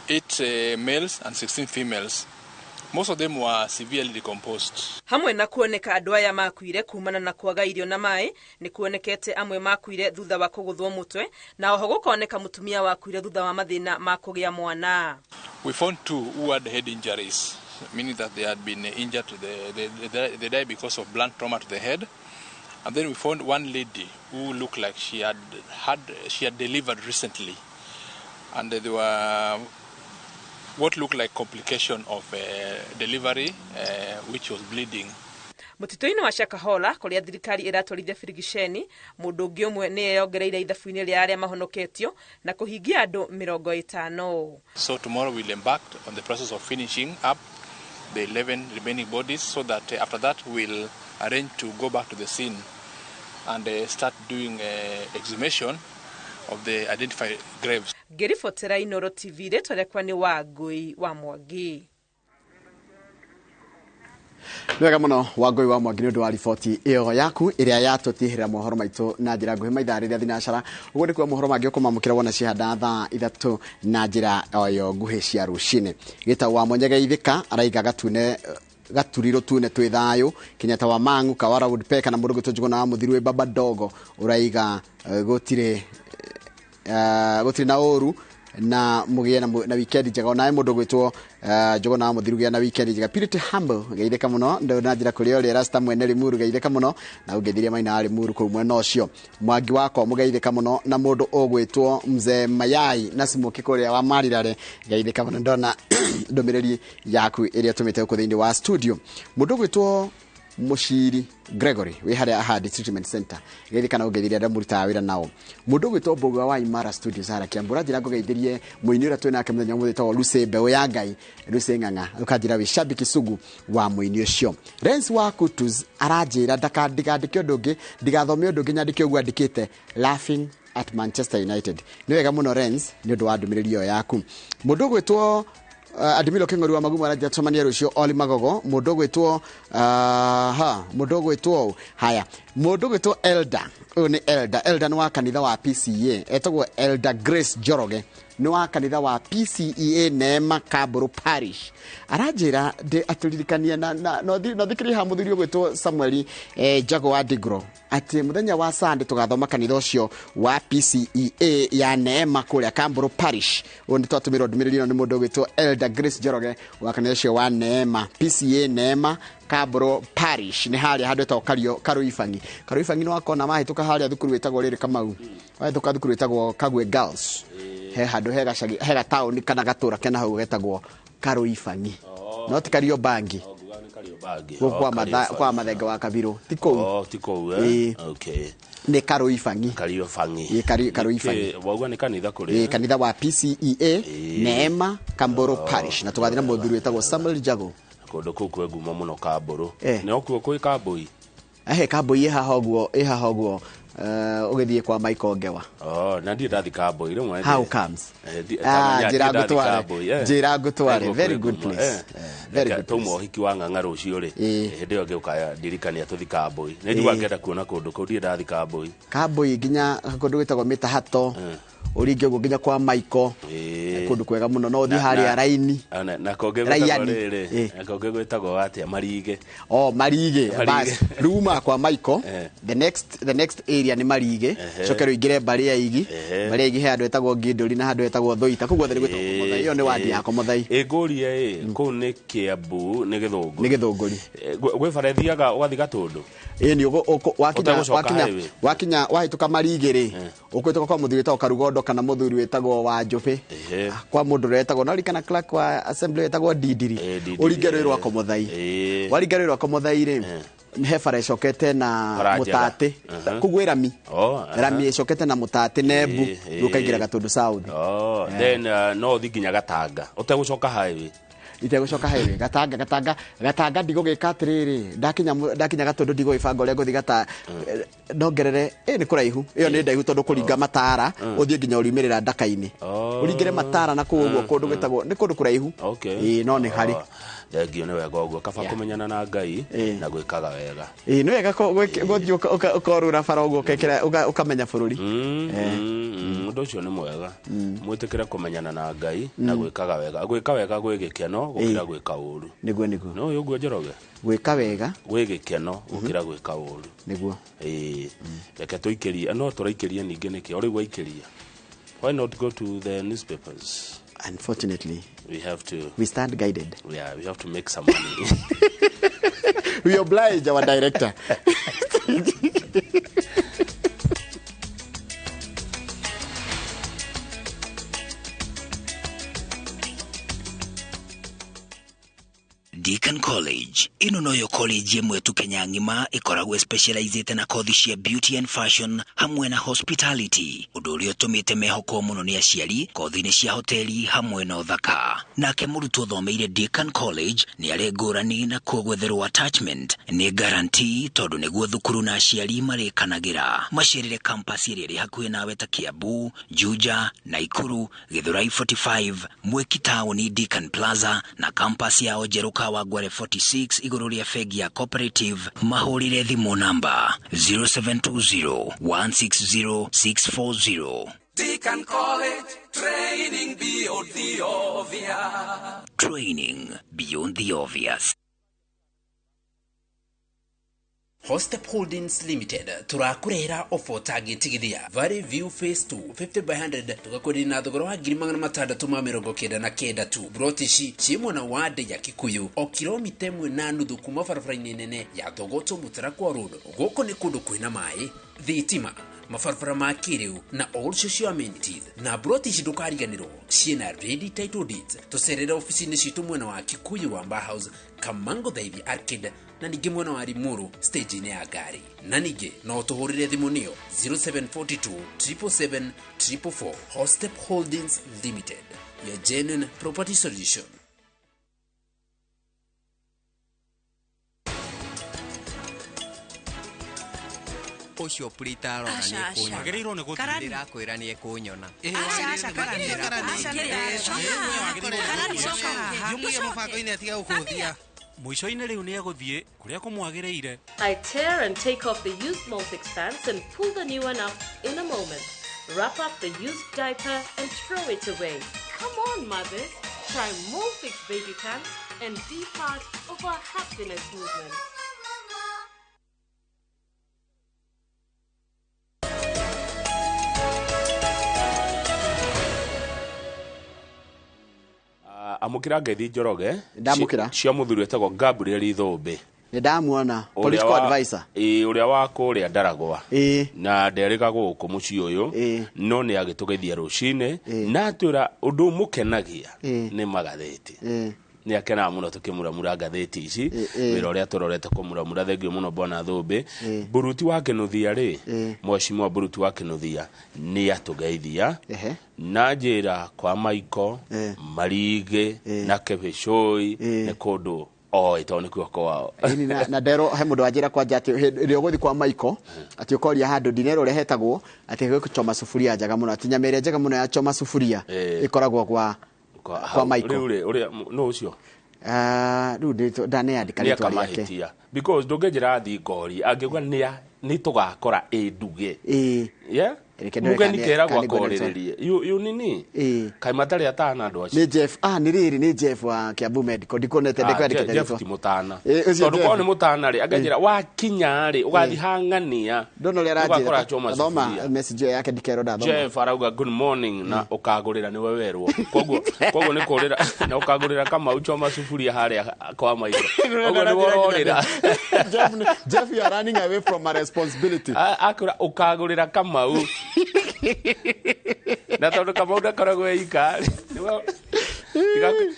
[SPEAKER 20] 8 males and 16 females. Most of them were severely decomposed.
[SPEAKER 18] Hamwe na kuoneka andũ aya makuire kumana na kwaga irio na maĩ nĩ kuonekete amwe makuire thutha wa kũgũthwo mũtwe na oho gũkoneka mutumia wakuire thutha wa mathĩna ma kũgĩa mwana.
[SPEAKER 20] We found 2 who had head injuries, meaning that they had been injured to they died because of blunt trauma to the head. And then we found one lady who looked like she had delivered recently, and there were what looked like complication of delivery, which was bleeding.
[SPEAKER 18] Mutito-inĩ wa Shakahola kũrĩa thirikari ĩratwarithia birigiceni mũndũ ũngĩ ũmwe nĩ eyongereire ithabu-inĩ rĩa arĩa mahonoketio na kũhingia andũ 50.
[SPEAKER 20] So tomorrow we'll embark on the process of finishing up the 11 remaining bodies, so that after that we'll arrange to go back to the scene and start doing exhumation of the identified graves.
[SPEAKER 18] Ngĩribotera Inooro TV rĩtwa rĩakwa nĩ Wangũi wa Mwangi.
[SPEAKER 1] Nĩwega mũno Wangũi wa Mwangi nĩ ũndũ wa riboti ĩyo yaku ĩrĩa yatũtihĩra mohoro maitũ na njĩra nguhĩ maithaa rĩrĩa thinacara. Ũguo nĩ kuo mohoro mangĩ ũkũmamũkĩra wona cihanda thaa 3 na njĩra oyo nguhĩ cia rũcinĩ. Gĩtau wa Monyege Ithika araiga gaturiro tune twĩ thayũ. Kenyatta wa Mang'u Kawara Woodpecker na mũndũ gwĩtwo Njuguna wa Mũthiru Baba Dogo ũraiga gũtirĩ na ũru na mugie na weekend njega ona mũndũ gwĩtwo Njuguna wa Mũthiru gĩa na weekend njega. Purity Humble geitheka mũno ndo na njĩra kũrĩa ũrĩa Rasta mwene Limuru geitheka mũno na ũngĩthiria maina Limuru kũu mwena ũcio. Mwangi wako mũgeitheka mũno na mũndũ ũgwĩtwo Mzee Mayai na Simoki kũrĩa wa Marirare geitheka mũno ndona ndũmĩrĩri yaku ĩrĩa tũmĩte gũkũ thĩinĩ wa studio. Mũndũ gwĩtwo Mushiri Gregory we harĩa Ahadi Treatment Center geithikana ũgeithiria andũ mũrutaga wĩra nao. Mũndũ gwĩtwo Mbogo wa Imara Studios harĩa Kiambura njĩra ngũgeithirie mũini ũrĩa twĩnake mũthenya ũmwe wĩtagwo Lucy Mbeũ ya Ngai Lucy Ng'ang'a ũkanjĩra wĩ shabiki sugu wa mũini ũcio. Renz wa Kutus aranjĩra ndigathomi ũndũ ũngĩ nyandĩke ũguo andĩkĩte laughing at Manchester United. Ni wega muno Renz ni undu wa ndumiririo yaku. Mundu gwitwo Adimilo Kengori wa Magumu araja tumania rucio Oli Magogo, mundu gwitwo mundu gwitwo haya, mundu gwitwo Elda. Uyu ni Elda ni wa kanitha wa PCA, etagwo Elda Grace Joroge, ni wa kanitha wa PCEA Neema Kaburu Parish. Arajira de aturirikania na no thikiri ha muthuri gwitwo Samuel Jago wa Digro ati muthenya wa Sunday tugathoma kanitha ucio wa PCEA ya Neema kuria Kaburu Parish. Undi twatumiro ndumiriro ni mundu gwitwo Elda Grace Joroge wa kanitha ucio wa Neema PCEA Neema Kaburu Parish. Ni haria handu etagwo Karuifangi no akona mahituka haria thukuru wetagwo riri Kamau, wahituka thukuru wetagwo Kagwe Girls, he handu hega town kana gatura kena hau getagwo Karuifangi, no ti Kariobangi. Kwa mathenga wa Kabiru tiko okay, ni Karuifangi Karuifangi
[SPEAKER 2] wagwa ni kanitha kuri
[SPEAKER 1] kanitha wa PCEA Neema Kaburu Parish, na tugathira muthuri wetagwo Samuel Jago
[SPEAKER 2] kondo kukwe guma muno Kaburu ni okuo kwi Kabui
[SPEAKER 1] Kabui haha ogwo ugithie kwa Michael Ngewa.
[SPEAKER 2] Na ndi ndathi Kabui rimwe.
[SPEAKER 1] How comes? Jira gutware very good place. Very good.
[SPEAKER 2] Tomo hiki wa ng'ang'aro ucio ri hinde yo geuka dirikania tuthi Kabui. Ni ndi wangenda kuona kundu kuu ndi ndathi Kabui.
[SPEAKER 1] Kabui ginya kundu gwitagwo Mitahato uringe guginya kwa Michael kundu kwega muno no thi haria raini
[SPEAKER 2] na konge gwetagwo atia Marige.
[SPEAKER 1] Marige bas ruma kwa Michael. The next area ni Marige, cokero ingire bari ya igi he andu etagwo Nginduri na handu etagwo Thoita, kugwo theri gwetagwo Muthai. Iyo ni wadi yako Muthai
[SPEAKER 2] nguria ku ni Kiambu ni Githunguri gwe farethiaga ugathi Gatundu
[SPEAKER 1] ni wakinya wahituka Marige ri ukwitoka kwa muthuri etagwo Karugondo kana muthuri wetagwo wa Njupi, kwa mundu retagwo nari kana clerk wa assembly wetagwo Didiri, uringererwa kwa Muthai waringererwa kwa Muthai ri he fara icokete na Mutate kugwe Rami Rami icokete na Mutate Nebu rukaingira Gatundu South.
[SPEAKER 2] Then no thiginya Gatanga utegucoka highway
[SPEAKER 1] itegucoka highway Gatanga ndigugika atiriri ndakinya Gatundu ndigo ibango ria guthi Gata ndongerere ni kuraihu iyo ni ndaihu tondu kuringa Matara uthie nginya urimirira Ndaka-ini uringire Matara na kuguo kundu gwetagwo ni kundu kuraihu no ni hari
[SPEAKER 2] thengio ni wega uguo kaba kumenyana na Ngai na gwikaga wega
[SPEAKER 1] ni wega guthii ukorura bara uguo ukamenya bururi
[SPEAKER 2] undu ucio ni mwega mwitikire kumenyana na Ngai na gwikaga wega gwi gikeno gukira gwika uru
[SPEAKER 1] niguo
[SPEAKER 2] no uyu uguo Njoroge
[SPEAKER 1] gwika wega
[SPEAKER 2] gwi gikeno gukira gwika uru
[SPEAKER 1] niguo
[SPEAKER 2] reke tuikirie no turaikirie ningi niki uri gwaikiria. Why not go to the newspapers?
[SPEAKER 1] Unfortunately,
[SPEAKER 2] we
[SPEAKER 1] stand guided.
[SPEAKER 2] Yeah, we have to make some money.
[SPEAKER 1] We oblige our director.
[SPEAKER 5] Deakin College ino noyo college yemwe tu Kenya ngima ikoragwo specialized na kothi cia beauty and fashion hamwe na hospitality, undu uria utumite mehoko muno ni aciari kothi-ini cia hoteli hamwe na uthaka. Nake murutwo thomeire Deakin College ni ari ngurani na kugwetherwo attachment ni guarantee tondu niguo thukuru na aciari marikanagira. Macirire campus iria ri hakuhi nawe ta Kiambu, Juja, Naikuru, Githurai 45, Mwiki Town, Deakin Plaza na campus ya Ojeruka Wagware 46 iguru ria fegi ya Cooperative. Mahurire thimu namba 0720-160-640.
[SPEAKER 21] Deakin College, training beyond the obvious.
[SPEAKER 5] Training beyond the obvious.
[SPEAKER 22] Hostep Holdings Limited turakurehera offer targetigithia Valley View Phase 2 50 by 100 tugakorera na thogora wa 699 tu. Brotishi chimwe na wade ya Kikuyu o kilomita 1.5 kuma barabara-ini nene ya Thogoto Mutarakwa Road. Goko ni kundu kwina mai thitima mafarfara ma kiriu na all social amenities na Brotishi ndukariganirwo ciena ready title deeds. Tucerere ofisi-ini citu mwena wa Kikuyu Wamba House Kamango Thaithi Arcade na ningi mwena wa Limuru stage ine ya gari. Na ningi no tuhurire thimu niyo 0742 777 444. Hostep Holdings Limited, your genuine property solution.
[SPEAKER 3] ucio purita rora ni kunyona
[SPEAKER 4] agiriro ni
[SPEAKER 3] gutindira kwira ni ekunyona
[SPEAKER 4] acha karani yumuye mufako ine atiga ukuthia mwisho-ini riu ni eguthie kuria kumwagireire.
[SPEAKER 23] I tear and take off the used Molfix pants and pull the new one up in a moment. Wrap up the used diaper and throw it away. Come on, mothers. Try Molfix baby pants and be part of our happiness movement.
[SPEAKER 2] Amukira Ngethi Njoroge
[SPEAKER 1] ndamukira
[SPEAKER 2] cia muthuri wetagwo Gabriel Ithũmbĩ
[SPEAKER 1] ni ndamuona political advisor
[SPEAKER 2] uria wa kuria Ndaragwa na nderĩga gũkũ mũciĩ ũyũ no nĩ agĩtũgeithia rũcinĩ na atwĩra ũndũ mũkenagia nĩ magathĩti nĩ akenaga mũno tũkĩmuramura ngathĩti ici wĩra ũrĩa tũrorete kũmuramura thengio mũno Bwana Thũmbĩ Buruti wa Kĩnuthia rĩ Mheshimiwa Buruti wa Kĩnuthia nĩ atũgeithia na njĩra kwa Maiko Marigĩ na Kebicoi nĩ kũndũ ito nĩ kuo kwao
[SPEAKER 1] na ndero he mũndũ wanjĩra kwanja atĩ rĩo gũthi kwa Maiko atĩ ũkoria handũ dinero ũrĩa hetagwo atĩ gũchoma sufuria njega mũno atĩ nyama ĩrĩa njega mũno ya choma sufuria ĩkoragwo kwa Maiko
[SPEAKER 2] ũrĩa no ũcio
[SPEAKER 1] rĩu ndaneandĩka rĩtwa rĩake
[SPEAKER 2] because ndũngĩnjĩra athi ngori angĩuga nĩ tũgakora nduge mugeni kera gwa korĩrĩrie you nini kai matari atana andũ acio
[SPEAKER 1] ni Jeff nĩ rĩrĩ ni Jeff wa Kiambu Medical ndikonete ndĩkwandĩkĩte
[SPEAKER 2] Jeff ti mutana tondũ kwa nĩ mutana rĩ angĩnjĩra wakinya rĩ ũgathi hangania
[SPEAKER 1] ndono rĩa ranjĩra thoma message yake ndikero ndathoma
[SPEAKER 2] Jeff arauga good morning na ũkagũrĩra nĩwe werwo koguo nĩ kũrĩra na ũkagũrĩra kama uchoma sufuria harĩa kwa Maiko koguo nĩ wororĩra
[SPEAKER 1] Jeff you are running away from my responsibility
[SPEAKER 2] akura ũkagũrĩra kama na tondu Kamau ndakoragwo ika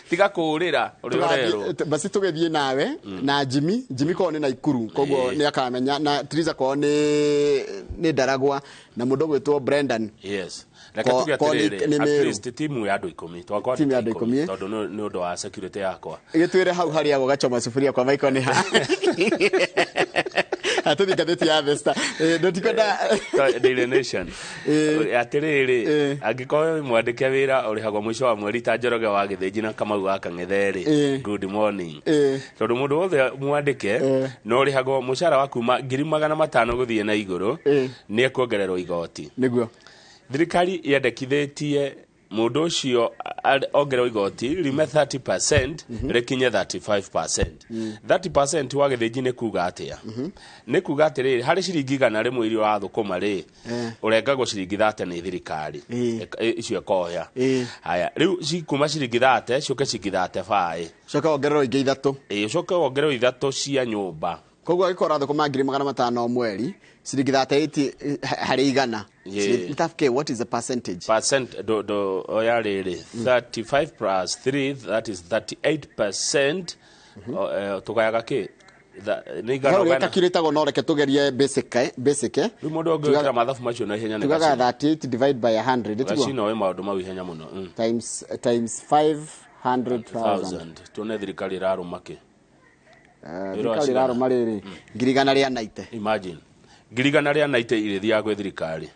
[SPEAKER 2] tiga kũrĩra ũrĩorerwo
[SPEAKER 1] basi tũgethie nawe na Jimmy ko nĩ Naikuru koguo nĩ akamenya na Triza ko nĩ Ndaragwa na mũndũ gwĩtwo Brendan
[SPEAKER 2] yes reke tugiatirĩrĩ at least timu ya andũ 10 twakwa timu ya andũ 10 tondu nĩ ũndũ wa security yakwa
[SPEAKER 1] gĩtwĩre hau harĩa gũgachoma sufuria kwa Maiko nĩ ha atuthi gatheti ya Vesta ndotikwenda
[SPEAKER 2] Daily Nation atirĩrĩ angĩkorwo mwandĩke wĩra ũrĩhagwo mũico wa mweri ta Njoroge wa Gĩthĩnji na Kamau wa Kang'etherĩ good morning tondu mũndũ wothe mwandĩke no ũrĩhagwo mũcara wa kuma 500 gũthiĩ na igũrũ nĩ ekuongererwo igoti
[SPEAKER 1] nĩguo
[SPEAKER 2] thirikari yendekithĩtie mũndũ ũcio ongererwo igoti rime 30% rĩkinye 35% 30% wa Gĩthĩnji nĩ kuga atĩa nĩ kuga atĩrĩrĩ harĩ ciringi 100 rĩmwe irio wa thũkũma rĩ ũrengagwo ciringi 30 nĩ thirikari icio ekoya haya rĩu cikuma ciringi 30 cioke ciringi 35
[SPEAKER 1] coka ongererwo ingĩ ithatũ
[SPEAKER 2] coka ongererwo ithatũ cia nyũmba
[SPEAKER 1] koguo agĩkorwo thũkũma 500 mweri ciringi 38 harĩ igana Mtafike, what is the percentage?
[SPEAKER 2] Oya rĩrĩ 35 plus 3 that is 38% tugayaga kĩ
[SPEAKER 1] nĩigana takirĩtagwo no reke tugerie basic
[SPEAKER 2] rĩu mũndũ ũngĩkĩra mathabu macio na ihenya
[SPEAKER 1] tugaga 38 divide by 100
[SPEAKER 2] tiguo no maũndũ mau ihenya mũno
[SPEAKER 1] times 500,000
[SPEAKER 2] tuone thirikari ĩrarũma kĩ
[SPEAKER 1] thirikari ĩrarũma rĩrĩ 190
[SPEAKER 2] imagine 190 irĩthiaga gwĩ thirikari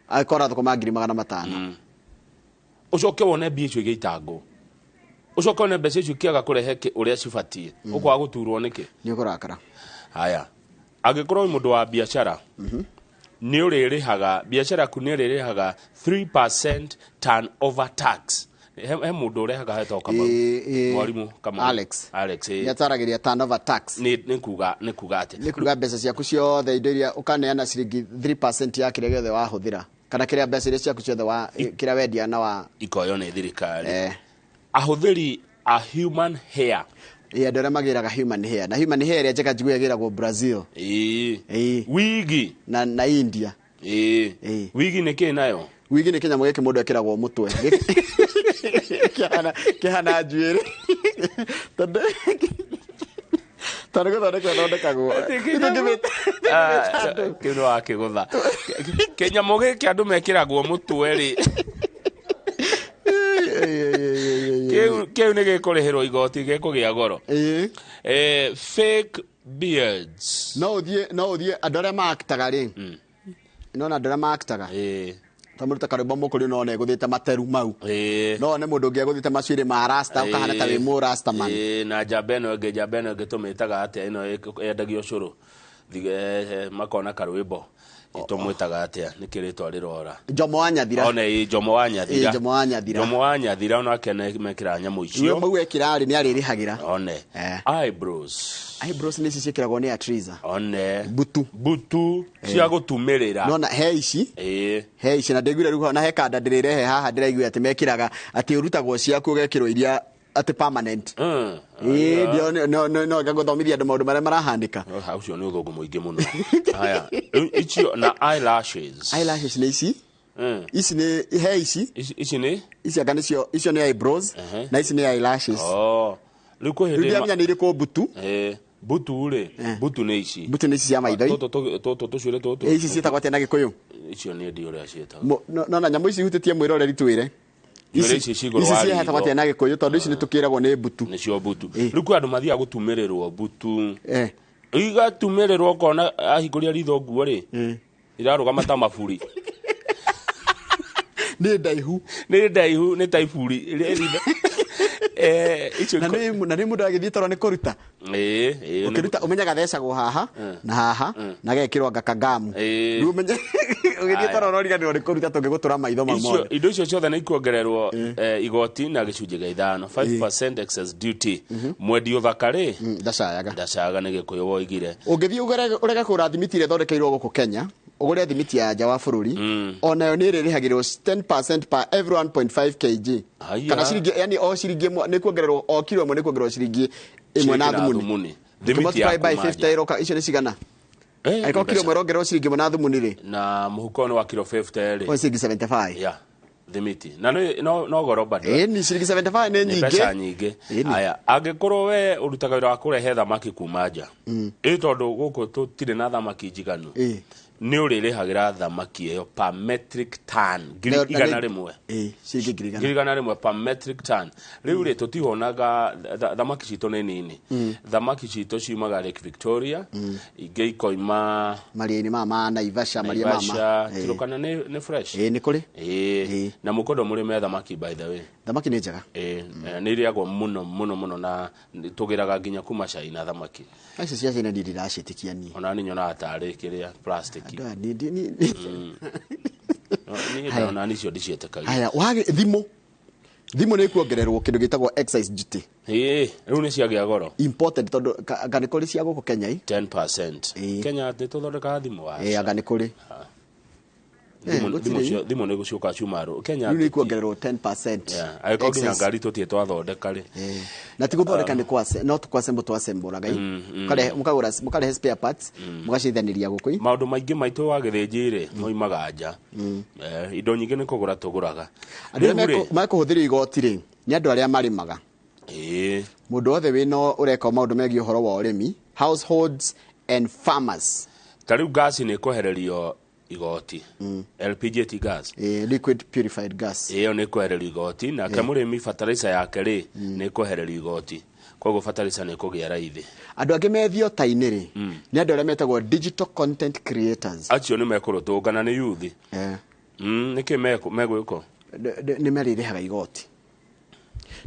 [SPEAKER 1] akora thũkũma 500
[SPEAKER 2] ucoke wone mbia icio igĩitangwo ucoke wone mbeca icio kĩaga kũrehe ũrĩa cibatie ũkwaga gũturwo nĩkĩ
[SPEAKER 1] nĩ ũkũrakara
[SPEAKER 2] haya angĩkorwo mũndũ wa biacara nĩ ũrĩrĩhaga biacara ku nĩ ũrĩrĩhaga 3% turnover tax he mũndũ ũrehaga hetwo Kamau mwarimũ Kamau
[SPEAKER 1] Alex
[SPEAKER 2] nĩ
[SPEAKER 1] ataragĩria turnover tax
[SPEAKER 2] nĩ kuga atĩ
[SPEAKER 1] nĩ kuga mbeca ciaku ciothe indo iria ũkaneana ciringi 3% ya kĩrĩa gĩothe wahũthĩra kana kĩrĩa mbeca iria ciaku ciothe wa kĩrĩa wendia na wa
[SPEAKER 2] ikoyo nĩ thirikari ahũthĩri a human hair
[SPEAKER 1] andũ arĩa magĩraga human hair na human hair ĩrĩa njega njigua yagĩragwo Brazil
[SPEAKER 2] wigi
[SPEAKER 1] na India
[SPEAKER 2] wigi nĩ kĩ nayo
[SPEAKER 1] wigi nĩ kĩnyamũ gĩkĩ mũndũ ekĩragwo mũtwe kĩhana njuĩrĩ tondũ gũthondekagwo
[SPEAKER 2] kĩndũ wa kĩgũtha kĩnyamũ gĩkĩ andũ mekĩragwo mũtwe rĩ Keu nige kurihirwo igoti ge kugia goro. Fake beards.
[SPEAKER 1] No thie adore maktaga ri. No na adore maktaga. Tamuruta karebo mukuri no ne guthite materu mau. No ne mundu ngia guthite macuire ma rasta ukahana ta wi mu rasta man.
[SPEAKER 2] Na jabeno ge tumitaga atia ino yendagio curu. Makona karwimbo. Itomwitaga atia nikiritwa rirora.
[SPEAKER 1] Jomo wa Nyathira.
[SPEAKER 2] One Jomo wa Nyathira.
[SPEAKER 1] Jomo wa Nyathira.
[SPEAKER 2] Jomo wa Nyathira ona kene mekira nyamu icio.
[SPEAKER 1] Mau ekirari ni aririhagira.
[SPEAKER 2] One. Eyebrows.
[SPEAKER 1] Eyebrows ni cicikiragwo ni atriza.
[SPEAKER 2] One.
[SPEAKER 1] Butu
[SPEAKER 2] cia gutumirira.
[SPEAKER 1] No na he ici. He ici na ndegwire ruho na he kanda ndirirehe haha ndiraigua ati mekiraga ati urutagwo ciaku ugekirwo iria ati permanent. No gagothomithia andu maundu maria marahandika.
[SPEAKER 2] Ucio ni uthungu muingi muno. Haya. Icio na eyelashes.
[SPEAKER 1] Eyelashes ni ici. Ici ni he ici.
[SPEAKER 2] Ici ni?
[SPEAKER 1] Ici anga nicio icio ni eyebrows na ici ni eyelashes.
[SPEAKER 2] Liko hede.
[SPEAKER 1] Ndio mnya ni riko butu.
[SPEAKER 2] Butu ule. Butu ni ici.
[SPEAKER 1] Butu ni ici cia maithoi.
[SPEAKER 2] Toto tucure toto.
[SPEAKER 1] Ici cietagwo atia na Gikuyu.
[SPEAKER 2] Icio ni ndio ria cietagwo.
[SPEAKER 1] No na nyamu ici hutitie mwiroreri twire. Ici cietagwo atia na Gikuyu tondu ici ni tukiragwo ni butu.
[SPEAKER 2] Ni cio butu. Riku andu mathia gutumirirwo butu. Igatumirirwo kona ahiguria ritho nguo ri. Irarugama ta maburi.
[SPEAKER 1] Ni ndaihu
[SPEAKER 2] ni taiburi ritho. Icio
[SPEAKER 1] na ni mundu agithie toro ni kuruta. Ukiruta umenyaga thecagwo haha na haha na gekirwa ngakagamu. Riu umenye ugithie toro roriganirwo ni kuruta tungigutura maitho mamwe.
[SPEAKER 2] Indo icio ciothe ni ikuongererwo igoti na gicunje ga 5 5% excess duty. Mwendi uthakari ndacayaga ni Gikuyu woigire.
[SPEAKER 1] Ungithie urega kura thimiti ire thondekeirwo guku Kenya ugure thimiti ya nja wa bururi onayo ni ririhagirwo 10% per every 1.5 kg. Kana ciringi yani o ciringi ni kuongererwo o kilo imwe ni kuongererwo ciringi imwe na thumuni.
[SPEAKER 2] Thimiti ya
[SPEAKER 1] by 50 euro icio ni cigana? Aiko kilo imwe rongererwo ciringi imwe na thumuni ri.
[SPEAKER 2] Na muhuko ni wa kilo 50 ri.
[SPEAKER 1] O ciringi 75.
[SPEAKER 2] Thimiti. Na no goro bado.
[SPEAKER 1] Ni ciringi 75 ni nyingi.
[SPEAKER 2] Pesa nyingi. Aya, angikorwo we urutaga wira wa kurehe thamaki kuma nja. Tondu guku tutire na thamaki njiganu. Ni uririhagira thamaki iyo per metric ton. Igana rimwe.
[SPEAKER 1] Ciringi
[SPEAKER 2] igana rimwe per metric ton. Riu ri tutihonaga thamaki cito nini. Thamaki cito ciumaga Lake Victoria. Ingi ikoima
[SPEAKER 1] maria-ini mama Naivasha maria mama.
[SPEAKER 2] Turukana ni fresh.
[SPEAKER 1] Ni kuri.
[SPEAKER 2] Na mukondo muri me thamaki by the way.
[SPEAKER 1] Thamaki ni njega.
[SPEAKER 2] Ni riagwo muno na tugiraga nginya kuma China thamaki.
[SPEAKER 1] Ici cia China ndiracitikia ni.
[SPEAKER 2] Ona ni nyona atari kiria plastic. Ona ni cio ndicietekagia.
[SPEAKER 1] Haya wage thimo ni kuongererwo kindu gitagwo excise duty.
[SPEAKER 2] Riu ni ciagia goro.
[SPEAKER 1] Imported tondu ngani kuri cia guku Kenya
[SPEAKER 2] 10%. Kenya ati tuthondeka thimo wa.
[SPEAKER 1] Ngani kuri.
[SPEAKER 2] Thimo ni gucuka chumaru. Kenya
[SPEAKER 1] ni kuongererwo 10%.
[SPEAKER 2] Aiko nginya ngari tutie twathondeka ri.
[SPEAKER 1] Na tiguthondeka ni kwase not kwasembo twasembo gai. Mukare spare parts mugacithaniria guku.
[SPEAKER 2] Maundu maingi maitu wa githijire moimaga nja. Indo nyingi ni kugura tuguraga.
[SPEAKER 1] Andu makuhuthira igoti ri ni andu aria marimaga. Mundu othe wino ureka maundu megi uhoro wa urimi, households and farmers.
[SPEAKER 2] Tariu gas ni kuhererio igoti. LPG ti gas.
[SPEAKER 1] Liquid purified gas.
[SPEAKER 2] Iyo ni kuhererio igoti na kamurimi fertilizer yake ri ni kuhererio igoti. Koguo fertilizer ni kugia raithi.
[SPEAKER 1] Andu angi methio taini ri ni andu aria metagwo digital content creators.
[SPEAKER 2] Acio ni mekurutungana ni youth. Niki megwiko
[SPEAKER 1] ni meririhaga igoti.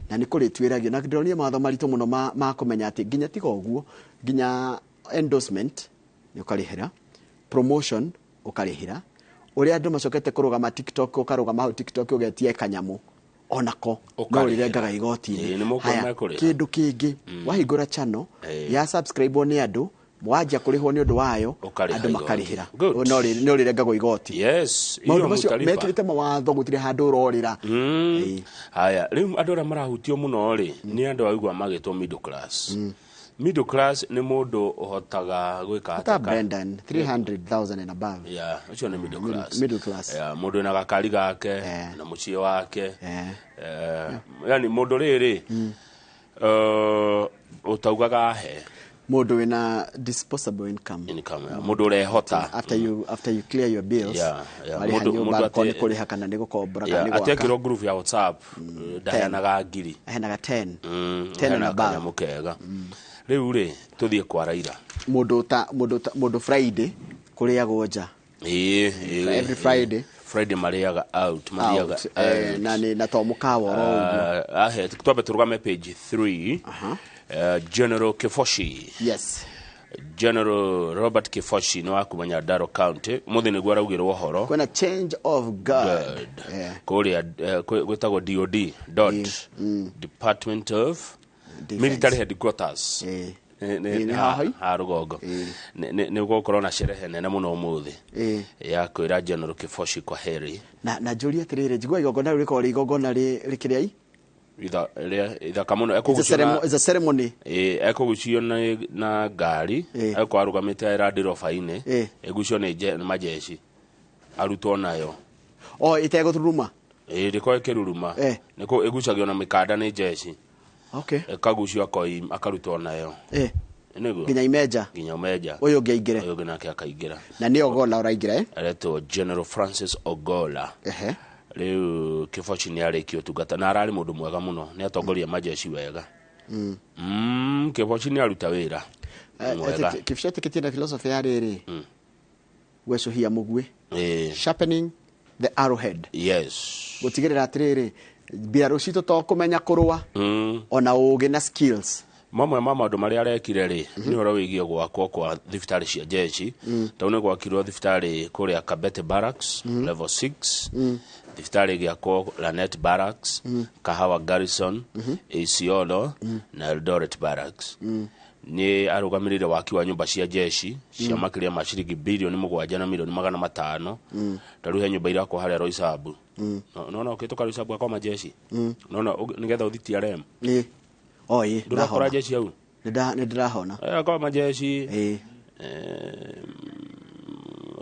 [SPEAKER 1] Na ni kuri twiragio na ndironie matho marito muno ma kumenya ati nginya tiga uguo nginya endorsement ni ukarihira, promotion ukarihira, uri andu macokete kurugama TikTok ukarugama hau TikTok ugetie kanyamu onako no rirengaga igoti. Kindu kingi wahingura channel ya subscribe ni andu mwaja kurihwo ni undu wayo andu makarihira no rirengagwo igoti. Maundu macio mekirite mawatho gutire handu urorira.
[SPEAKER 2] Haya riu andu aria marahutio muno ri ni andu aigwa magitwo middle class. Middle class ni mundu uhotaga gwika
[SPEAKER 1] ataka Brendan 300,000 and above.
[SPEAKER 2] Ucio ni middle class.
[SPEAKER 1] Middle class.
[SPEAKER 2] Mundu na gakari gake na mucie wake. Yani mundu riri utaugaga he
[SPEAKER 1] Mundu wina disposable income.
[SPEAKER 2] Mundu urehota.
[SPEAKER 1] After you clear your bills.
[SPEAKER 2] Mundu
[SPEAKER 1] ate kuri hakana ni gukombora
[SPEAKER 2] kana ni gwaka. Atekiro group ya WhatsApp ndahenaga ngiri.
[SPEAKER 1] Ahenaga 10. 10 na ba
[SPEAKER 2] mukega. Riu ri tuthie kwa Raila.
[SPEAKER 1] Mundu Friday kuri agonja. Every Friday
[SPEAKER 2] mariaga out
[SPEAKER 1] na to mukawa ro
[SPEAKER 2] tutobe turugame page 3 General Kifoshi.
[SPEAKER 1] Yes.
[SPEAKER 2] General Robert Kifoshi no akumanya Daro County muthi ni gwara ugirwo horo
[SPEAKER 1] kwena change of guard
[SPEAKER 2] kuria gwetagwo DOD Department of Military Headquarters harugongo ni gukorwo na sherehe nene muno umuthi ya kwira General Kifoshi kwa heri
[SPEAKER 1] na njuri atirire njigwa igongona riko rigongona rikiria
[SPEAKER 2] itha kamuno
[SPEAKER 1] is a ceremony
[SPEAKER 2] ekugucio na ngari ekwarugamite iradiro faine egucio ni majeshi arutwo nayo
[SPEAKER 1] itego turuma
[SPEAKER 2] riko ekiruruma niko egucagio na mikanda ni jeshi ekagucio akarutwo nayo nego
[SPEAKER 1] ginya umeja uyo ngeingire
[SPEAKER 2] uyo nake akaingira
[SPEAKER 1] na ni Ogola uraingira
[SPEAKER 2] areto General Francis Ogola Leo Kifoshi ni arikio tugata na arari mundu mwega muno ni atongoria majeshi wega Kifoshi ni aruta wira
[SPEAKER 1] Kifoshi tikitina philosophy ya riri gwecuhia mugwe sharpening the arrowhead gutigirira atiriri mbiraru cito to kumenya kurua ona ugi na skills
[SPEAKER 2] mamwe maundu maria arekire ri ni horo wigie gwakwo kwa thibitari cia jeshi taune gwakirwo thibitari kuria Kabete Barracks level 6 thibitari giakwo Lanet Barracks Kahawa Garrison Isiolo na Eldoret Barracks ni arugamirire waki wa nyumba cia jeshi cia makiria mashiringi bilioni 7 na milioni 500 taruhe nyumba ira ko haria Roysabu no ukitoka Roysabu kwa majeshi no nigetha uthiti arem
[SPEAKER 1] ndakora
[SPEAKER 2] jeshi au
[SPEAKER 1] ndirahona
[SPEAKER 2] kwa majeshi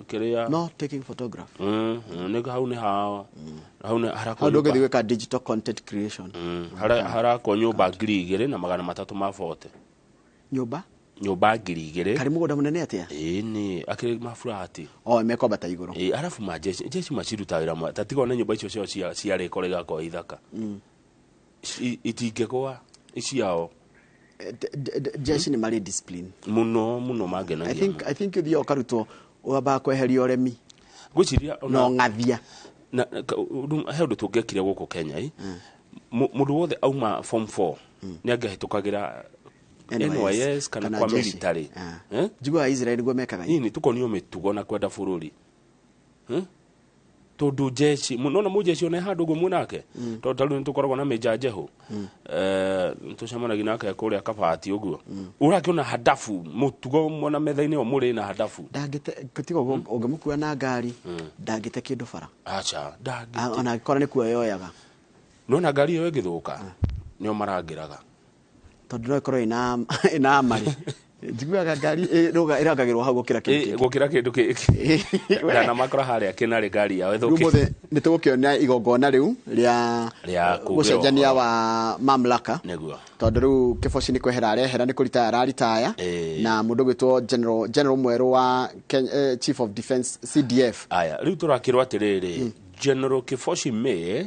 [SPEAKER 2] kiria
[SPEAKER 1] no taking photograph
[SPEAKER 2] nika haune hawa haune harako
[SPEAKER 1] ndoge gweka digital content creation
[SPEAKER 2] harako nyumba 2,000 na 340
[SPEAKER 1] nyumba
[SPEAKER 2] 2,000
[SPEAKER 1] kari mugoda munene atia
[SPEAKER 2] ni akiri mafurati
[SPEAKER 1] mekoba ta iguru
[SPEAKER 2] arafu majeshi machiruta wira mwa tatigo na nyumba icio cio cia rekorega kwa ithaka itingekwa iciao
[SPEAKER 1] jeshi ni mari discipline
[SPEAKER 2] muno magenagia
[SPEAKER 1] I think thio karuto waba kweheria uremi
[SPEAKER 2] gwiciria
[SPEAKER 1] no ngathia
[SPEAKER 2] na hendu tungekire guku Kenya mundu wothe auma form 4 ni angehitukagira NYS kana kwa military
[SPEAKER 1] jigwa Israel gwo mekaga
[SPEAKER 2] ni tukonio mitugo na kwenda bururi tondu jeshi muno mujeshi ona handu gumu nake tondu nitukoragwo na mejajeho tucamana ginaka kuria kabati uguo urakiona hadafu mutugo mona methaini o muri na hadafu
[SPEAKER 1] ndangite kutigo ungemukua na ngari ndangite kindu bara
[SPEAKER 2] acha ndangite
[SPEAKER 1] ona kora ni kuoyoyaga
[SPEAKER 2] nona ngari iyo igithuka nio marangiraga
[SPEAKER 1] tondu no ikorwo ina mari njiguaga ngari irangagirwo hau gukira
[SPEAKER 2] kindu na makora haria kinari ngari yao ithuki
[SPEAKER 1] rumuthe nitugukionia igongona riu ria gucenjania wa mamlaka
[SPEAKER 2] neguo
[SPEAKER 1] tondu riu Kifoshi ni kwehera arehera ni kurita araritaya na mundu gwitwo general mweru wa Chief of Defence CDF
[SPEAKER 2] aya riu turakirwa atiriri General Kifoshi may,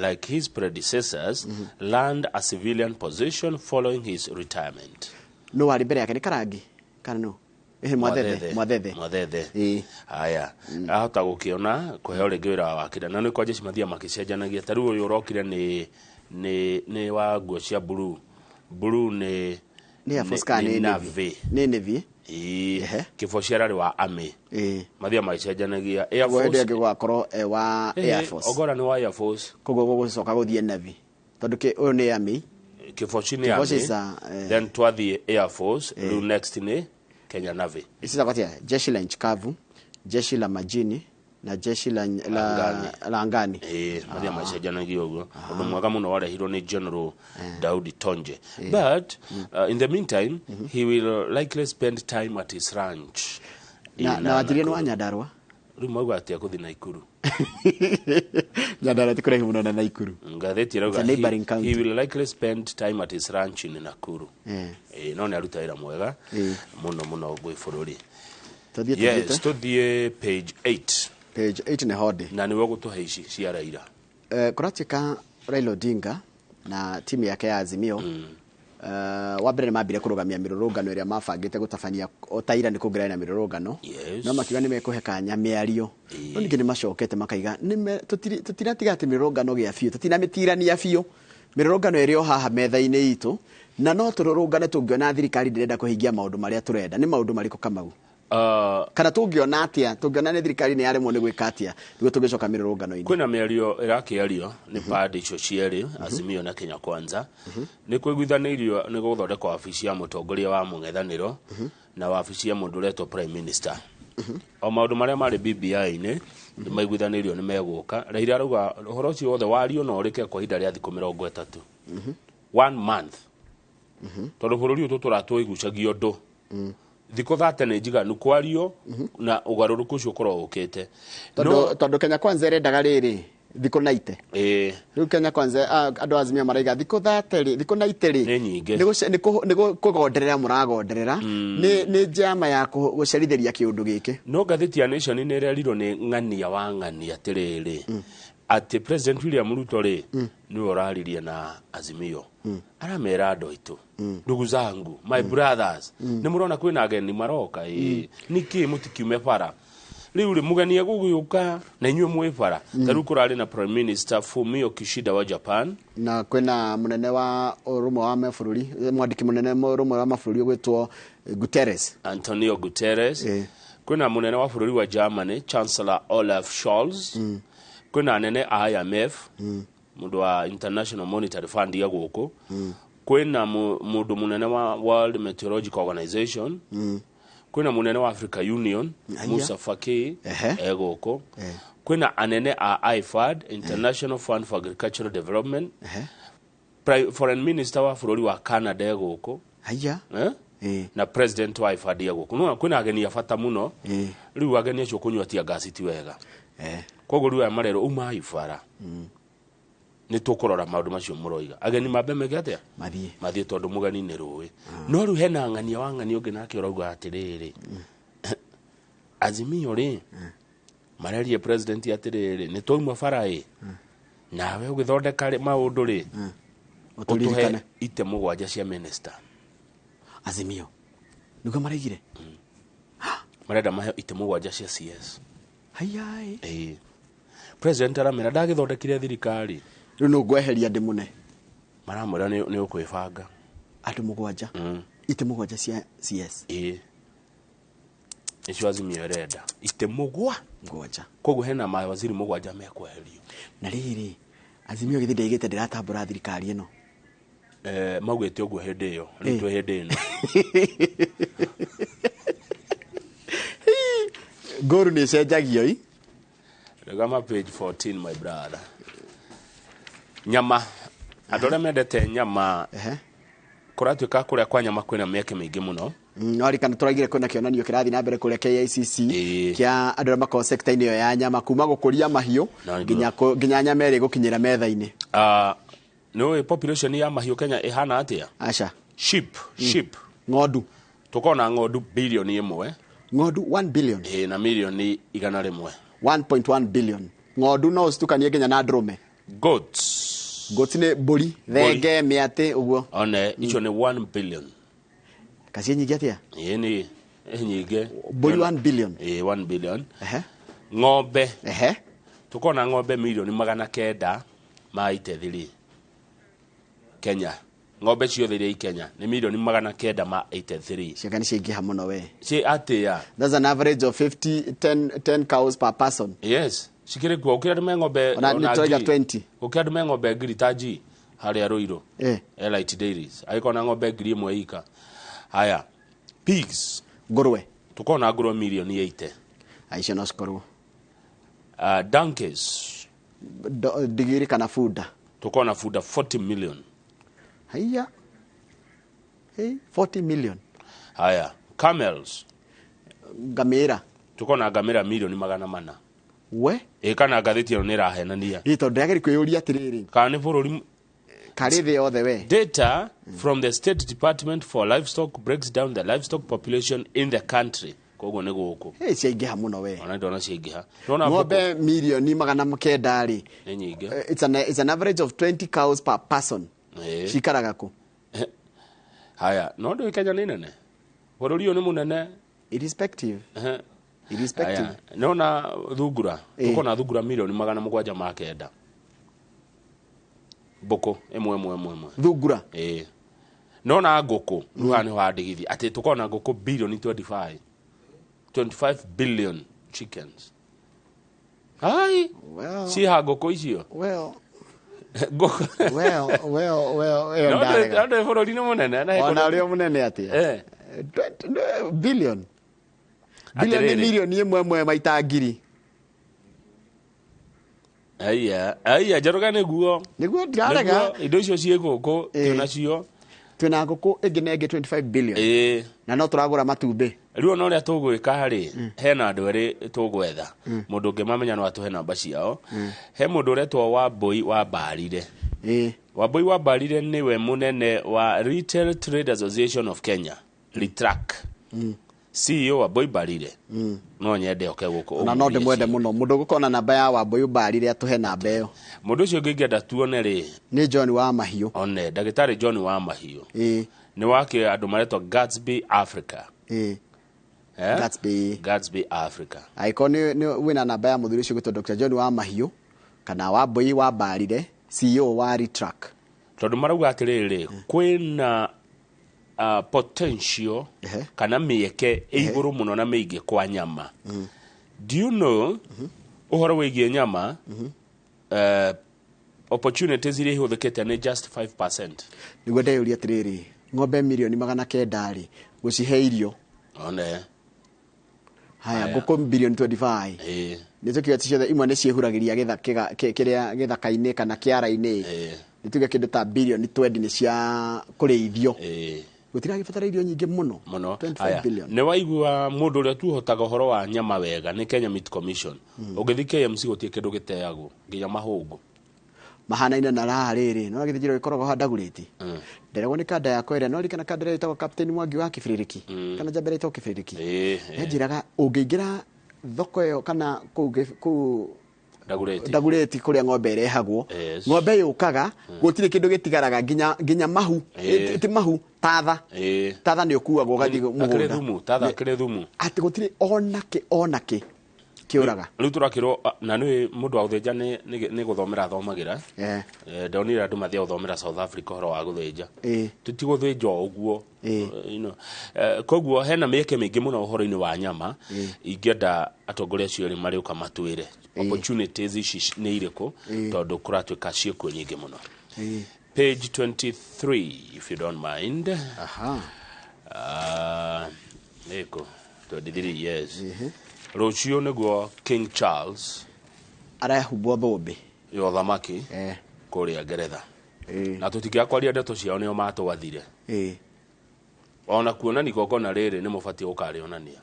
[SPEAKER 2] like his predecessors, land a civilian position following his retirement.
[SPEAKER 1] No wali mbere yake ni Karangi kana no mwathethhe
[SPEAKER 2] aya ahota gukiona kuheo ringi wira wake na ni kwa jeshi mathia makicenjanagia taru uyu urokire ni wa nguo cia blue
[SPEAKER 1] ni afuskani ni navy
[SPEAKER 2] Kifoshi arari wa army mathia macenjanagia air force
[SPEAKER 1] wende gwakorwo wa air force
[SPEAKER 2] Ogora ni wa air force
[SPEAKER 1] kogo gucoka guthie navy tondu uyu ni army
[SPEAKER 2] Kifoshi ni army then twathi air force next ni Kenya Navy
[SPEAKER 1] isisa kwatia jeshi la nchikavu jeshi la majini na jeshi la angani
[SPEAKER 2] mathia macenjanagia uguo undu mwega muno warehirwo ni General Daudi Tonje but in the meantime he will likely spend time at his ranch
[SPEAKER 1] na watirie no Nyandarua
[SPEAKER 2] Rimu atia kuthi Naikuru.
[SPEAKER 1] Nyandara tikure muno na Naikuru.
[SPEAKER 2] Ngatheti rauga he will likely spend time at his ranch in Nakuru. No ne aruta ira mwega muno gwi bururi. Yes, tuthie page 8.
[SPEAKER 1] Page 8 ne hodi.
[SPEAKER 2] Na niwe gutuhe ici cia Raila.
[SPEAKER 1] Kuratika Raila Odinga na timu yake ya Azimio. Wabere mabire kurugamia mirurungano iria mabangite gutabania otaira ni kugira na mirurungano. No makiga nimekuhe kanya miario. No ningi ni macokete makaiga tutiratiga ati mirurungano gia biu tutinametirania biu. Mirurungano irio haha metha-ini itu na no tururungane tungiona thirikari ndirenda kuhingia maundu maria turenda ni maundu mariko Kamau. Kana tungiona atia tungiona ni thirikari ni yaremwo ni gwika atia nigo tungicoka mirurungano-ini.
[SPEAKER 2] Kwina miario irakiario ni pande icio cieri Azimio na Kenya Kwanza ni kwiguithanirio ni guthondeka wabici ya mutongoria wa mung'ethaniro na wabici ya mundu uretwo prime minister. O maundu maria mari BBI-ini ni maiguithanirio ni meguka. Raila arauga uhoro ucio wothe wario no urike kwa ihinda ria thiku 30. 1 month. Tondu bururi utu turatwigucagia ndu. Thiko thate ne njiganu kwario na ugaruruku ucio korwo ukite.
[SPEAKER 1] Tondu Kenya Kwanza irendaga riri thiko 90. Riu Kenya Kwanza andu Azimio maraiga thiko thate ri thiko 90 ri
[SPEAKER 2] ni nyinge
[SPEAKER 1] nigo kugonderera muragonderera ni njama ya gucerithiria kiundu giki.
[SPEAKER 2] No gatheti ya Nation ni reriro ni ng'ania wa ng'ania tiriri ati President William Ruto ri ni oraririe na Azimio aramera ando itu ndugu zangu my brothers ni murona kwina ageni maroka niki mutikiume bara riu ri mugeni guguka na inywe mwe bara taru kurari na Prime Minister Fumio Kishida wa Japan
[SPEAKER 1] na kwina munene wa urumo wa mabũrũri mwandiki munene wa urumo wa mabũrũri gwitwo Guterres
[SPEAKER 2] Antonio Guterres kwina munene wa bũrũri wa Germany Chancellor Olaf Scholz kwina nene IMF mundu wa International Monetary Fund ya guku kwina mundu munene wa World Meteorological Organization kwina munene wa Africa Union Musa Faki guku kwina anene a IFAD International Fund for Agricultural Development Foreign Minister wa bũrũri wa Canada guku na President wa IFAD ya guku no kwina ageni ya bata muno riu ageni acio kunywa tia gasi ti wega koguo riu aya marero uma ifara ni tukurora maundu macio muroiga ageni mabe megatia mathie tondu mugani ni ruwi no ru hena ng'ania wa ng'ani ungi nake urauga atiriri Azimio ri marerie president atiriri ni toimwa farai nawe ugithondeka maundu ri utuhe ite mugwanja cia minister
[SPEAKER 1] Azimio nigo maregire
[SPEAKER 2] marenda mahe ite mugwanja cia CS
[SPEAKER 1] hayai
[SPEAKER 2] president aramera ndagithondekire thirikari
[SPEAKER 1] riu no gweheria ndi mune
[SPEAKER 2] maramwira ni ukwibanga
[SPEAKER 1] andu mugwanja ite mugwanja cia CS
[SPEAKER 2] icio Azimio renda ite mugwanja koguo hena mawaziri mugwanja mekweherio
[SPEAKER 1] na riri Azimio githinde igite ndiratambura thirikari ino
[SPEAKER 2] magwete uguo hindi iyo ritu hindi ino
[SPEAKER 1] goru ni cenjagio
[SPEAKER 2] Regama page 14 my brother. Nyama andore mendete nyama kuratuika kuria kwa nyama kwina mieke mingi muno
[SPEAKER 1] no rikana turagire kwina kionanio kirathi na mbere kuria KICC kia andore mako sector ini ya nyama kuma gukuria mahiu nginya nyama eri gukinyira metha-ini
[SPEAKER 2] no population ya mahiu Kenya ihana atia
[SPEAKER 1] acha
[SPEAKER 2] sheep
[SPEAKER 1] ng'ondu
[SPEAKER 2] tukona ng'ondu bilioni 1
[SPEAKER 1] ng'ondu 1 billion
[SPEAKER 2] na milioni 100
[SPEAKER 1] 1.1 billion ng'ondu no usitukanie nginya na ndrume goats ni mburi thenge miate uguo
[SPEAKER 2] one icio ni 1 billion
[SPEAKER 1] kasi nyingi atia
[SPEAKER 2] ni nyingi
[SPEAKER 1] mburi 1 billion
[SPEAKER 2] 1 billion ng'ombe tukona ng'ombe milioni 900 maitethiri Kenya ng'ombe ciothe iria Kenya ni milioni 983
[SPEAKER 1] ciakani ciingiha muno we
[SPEAKER 2] ci atia
[SPEAKER 1] that's an average of 10 cows per person
[SPEAKER 2] yes sikire kwa ukira ng'ombe
[SPEAKER 1] na 20
[SPEAKER 2] ukira ng'ombe gritaji haria Ruiru Elite Dairies aikona ng'ombe ngiri imwe ika haya pigs
[SPEAKER 1] ngurwe
[SPEAKER 2] tukona ngurwe milioni 80
[SPEAKER 1] aisha no skorwo
[SPEAKER 2] donkeys
[SPEAKER 1] digiri kana fuda
[SPEAKER 2] tukona fuda 40 million
[SPEAKER 1] haya 40 million
[SPEAKER 2] haya camels
[SPEAKER 1] gamera
[SPEAKER 2] tukona ngamira milioni 400
[SPEAKER 1] we
[SPEAKER 2] kana ngathĩti ĩno nĩ ĩrahenania
[SPEAKER 1] ito ndageri kwĩyũria atiriri
[SPEAKER 2] kana nĩ bũrũri
[SPEAKER 1] kari thĩ yothe we.
[SPEAKER 2] Data from the State Department for Livestock breaks down the livestock population in the country. Koguo nĩ gũkũ.
[SPEAKER 1] Ciaingĩha mũno we.
[SPEAKER 2] Ona ndona ciaingĩha.
[SPEAKER 1] Ng'ombe milioni 900
[SPEAKER 2] nĩ nyingĩ.
[SPEAKER 1] It's an average of 20 cows per person. Cikaraga kũ?
[SPEAKER 2] Haya, no ndĩ Kenya nĩ nene. Bũrũri ũyũ nĩ mũnene.
[SPEAKER 1] Irrespective.
[SPEAKER 2] Nona thungura. Tukona thungura milioni 709. Boko emwe
[SPEAKER 1] thungura
[SPEAKER 2] nona ngũkũ ruhani wa ndigithi ati tukona ngũkũ billion 25 billion chickens. Ai si ha ngũkũ icio
[SPEAKER 1] well
[SPEAKER 2] ndio bũrũri nĩ mũnene na
[SPEAKER 1] ona ũrĩa mũnene atia billion milioni ĩmwe maita ngiri.
[SPEAKER 2] Aya jaruga niguo
[SPEAKER 1] ndirarega
[SPEAKER 2] indo icio ciĩ gũkũ tunacio
[SPEAKER 1] twina ngũkũ ĩngĩ nenge 25 billion na no tũragũra matumbĩ
[SPEAKER 2] rĩu no rĩa tũgwĩka harĩ hena andũ erĩ tũgwetha mũndũ ũngĩ mamenya no atũhe namba ciao he mũndũ ũretwo Wambui wa Mbarire Wambui wa Mbarire niwe munene wa Retail Trade Association of Kenya Ritrac CEO wa Wambui Mbarire no nyende oke gũkũ
[SPEAKER 1] na no ndĩmwende mũno mũndũ gũkona namba ya Wambui Mbarire atũhe namba ĩyo
[SPEAKER 2] mũndũ ũcio ũngĩngĩenda tuone rĩ
[SPEAKER 1] nĩ John wa Mahiũ
[SPEAKER 2] one ndagĩtarĩ John wa Mahiũ nĩ wake andũ maretwo Gatsby Africa Gatsby Africa
[SPEAKER 1] aiko nĩ wĩna namba ya mũthuri ũcio gwĩtwo Dr. John wa Mahiũ kana Wambui wa Mbarire CEO wa Ritrac
[SPEAKER 2] tondũ marauga atĩrĩrĩ kwĩna potential kana mĩeke igũrũ mũno na mĩingĩ kwa nyama. Do you know ũhoro wĩgiĩ nyama opportunities iria ihũthĩkĩte nĩ just 5%.
[SPEAKER 1] Nĩguo ndeyũria atĩrĩrĩ ng'ombe milioni 900 rĩ gũcihe irio
[SPEAKER 2] one
[SPEAKER 1] haya ngũkũ bilioni 25 nĩ tukiuga ciothe imwe nĩ ciehuragĩria kĩrĩa gĩthaka-inĩ kana kĩara-inĩ nĩ tuge kĩndũ ta bilioni 20 nĩ cia kũrĩithio gũtiragĩbatara irio nyingĩ mũno 25 billion.
[SPEAKER 2] Nĩ waigua mũndũ ũrĩa tuhotaga ũhoro wa nyama wega nĩ Kenya Meat Commission ũgĩthi KMC gũtie kĩndũ gĩteagwo nginya mahũngũ
[SPEAKER 1] mahanaine na raha rĩrĩ no gĩthĩjĩro gĩkoragwo handagurĩti nderegwo nĩ kanda yakwa ĩrĩa no rikana kanda ĩrĩa ĩtagwo Captain Mwangi wa Kĩbĩrĩrĩki kana Jambere ĩtagwo Kĩbĩrĩrĩki yanjĩraga ũngĩingĩra thoko ĩyo kana kũu Dagureti kũrĩa ng'ombe ĩrehagwo ng'ombe yũkaga gũtirĩ kĩndũ gĩtigaraga nginya mahu ti mahu tatha nĩ ũkuagwo ũgathiĩ mũgũnda
[SPEAKER 2] tatha kĩrĩ thumu
[SPEAKER 1] atĩ gũtirĩ onake kĩũraga
[SPEAKER 2] rĩu tũrakĩrwo na nĩ mũndũ wa gũthĩnja nĩ gũthomera athomagĩra ndonire andũ mathiĩ gũthomera South Africa ũhoro wa gũthĩnja tũtigũthĩnja ũguo koguo hena mĩeke mĩingĩ mũno ũhoro-inĩ wa nyama ingĩenda atongoria acio erĩ marĩũka matwĩre opportunities ici nĩ irĩkũ tondũ kũratuĩka ciĩkuo nyingĩ mũno. Page 23 if you don't mind. Nĩkũ 23 yes. Rũciũ nĩguo King Charles
[SPEAKER 1] arahumbwo thũmbĩ
[SPEAKER 2] ya ũthamaki kũrĩa Ngeretha na tũtingĩakwaria ndeto ciao nĩo matũgathire ona kuonani gogona rĩrĩ nĩ mũbatiĩ gũkarĩonania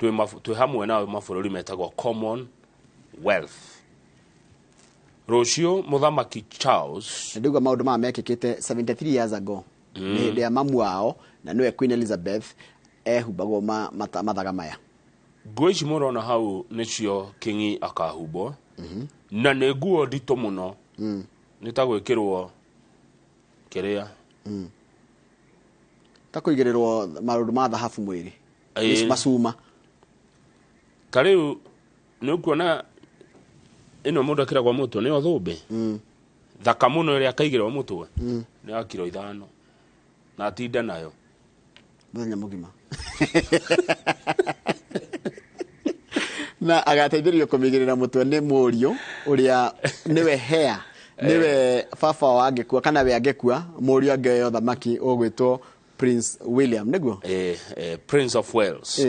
[SPEAKER 2] twĩ hamwe na mabũrũri metagwo Commonwealth. Rũciũ mũthamaki Charles
[SPEAKER 1] ndĩgwa maũndũ maya mekĩkĩte 73 years ago nĩ hĩndĩ ya mamu wao na nĩwe Queen Elizabeth ehumbagwo mathaga maya
[SPEAKER 2] nguo ici mũrona hau nĩcio kingi akahumbwo na nĩ nguo nditũ mũno nĩ ta gwĩkĩrwo kĩrĩa
[SPEAKER 1] ta kũigĩrĩrwo maũndũ ma thahabu mwĩrĩ macuma
[SPEAKER 2] ta rĩu nĩ ũkuona ĩno mũndũ akĩragwo mũtwe nĩyo thũmbĩ thaka mũno ĩrĩa akaigĩrwo mũtwe nĩ ya kilo 5 na atinda nayo
[SPEAKER 1] mũthenya mũgima na agateithĩrĩrio kũmĩigĩrĩra mũtwe nĩ mũriũ ũrĩa nĩwe hair nĩwe baba wangĩkua kana we angĩkua mũriũ angĩoya thamaki ũgwĩtwo Prince William nĩguo
[SPEAKER 2] Prince of Wales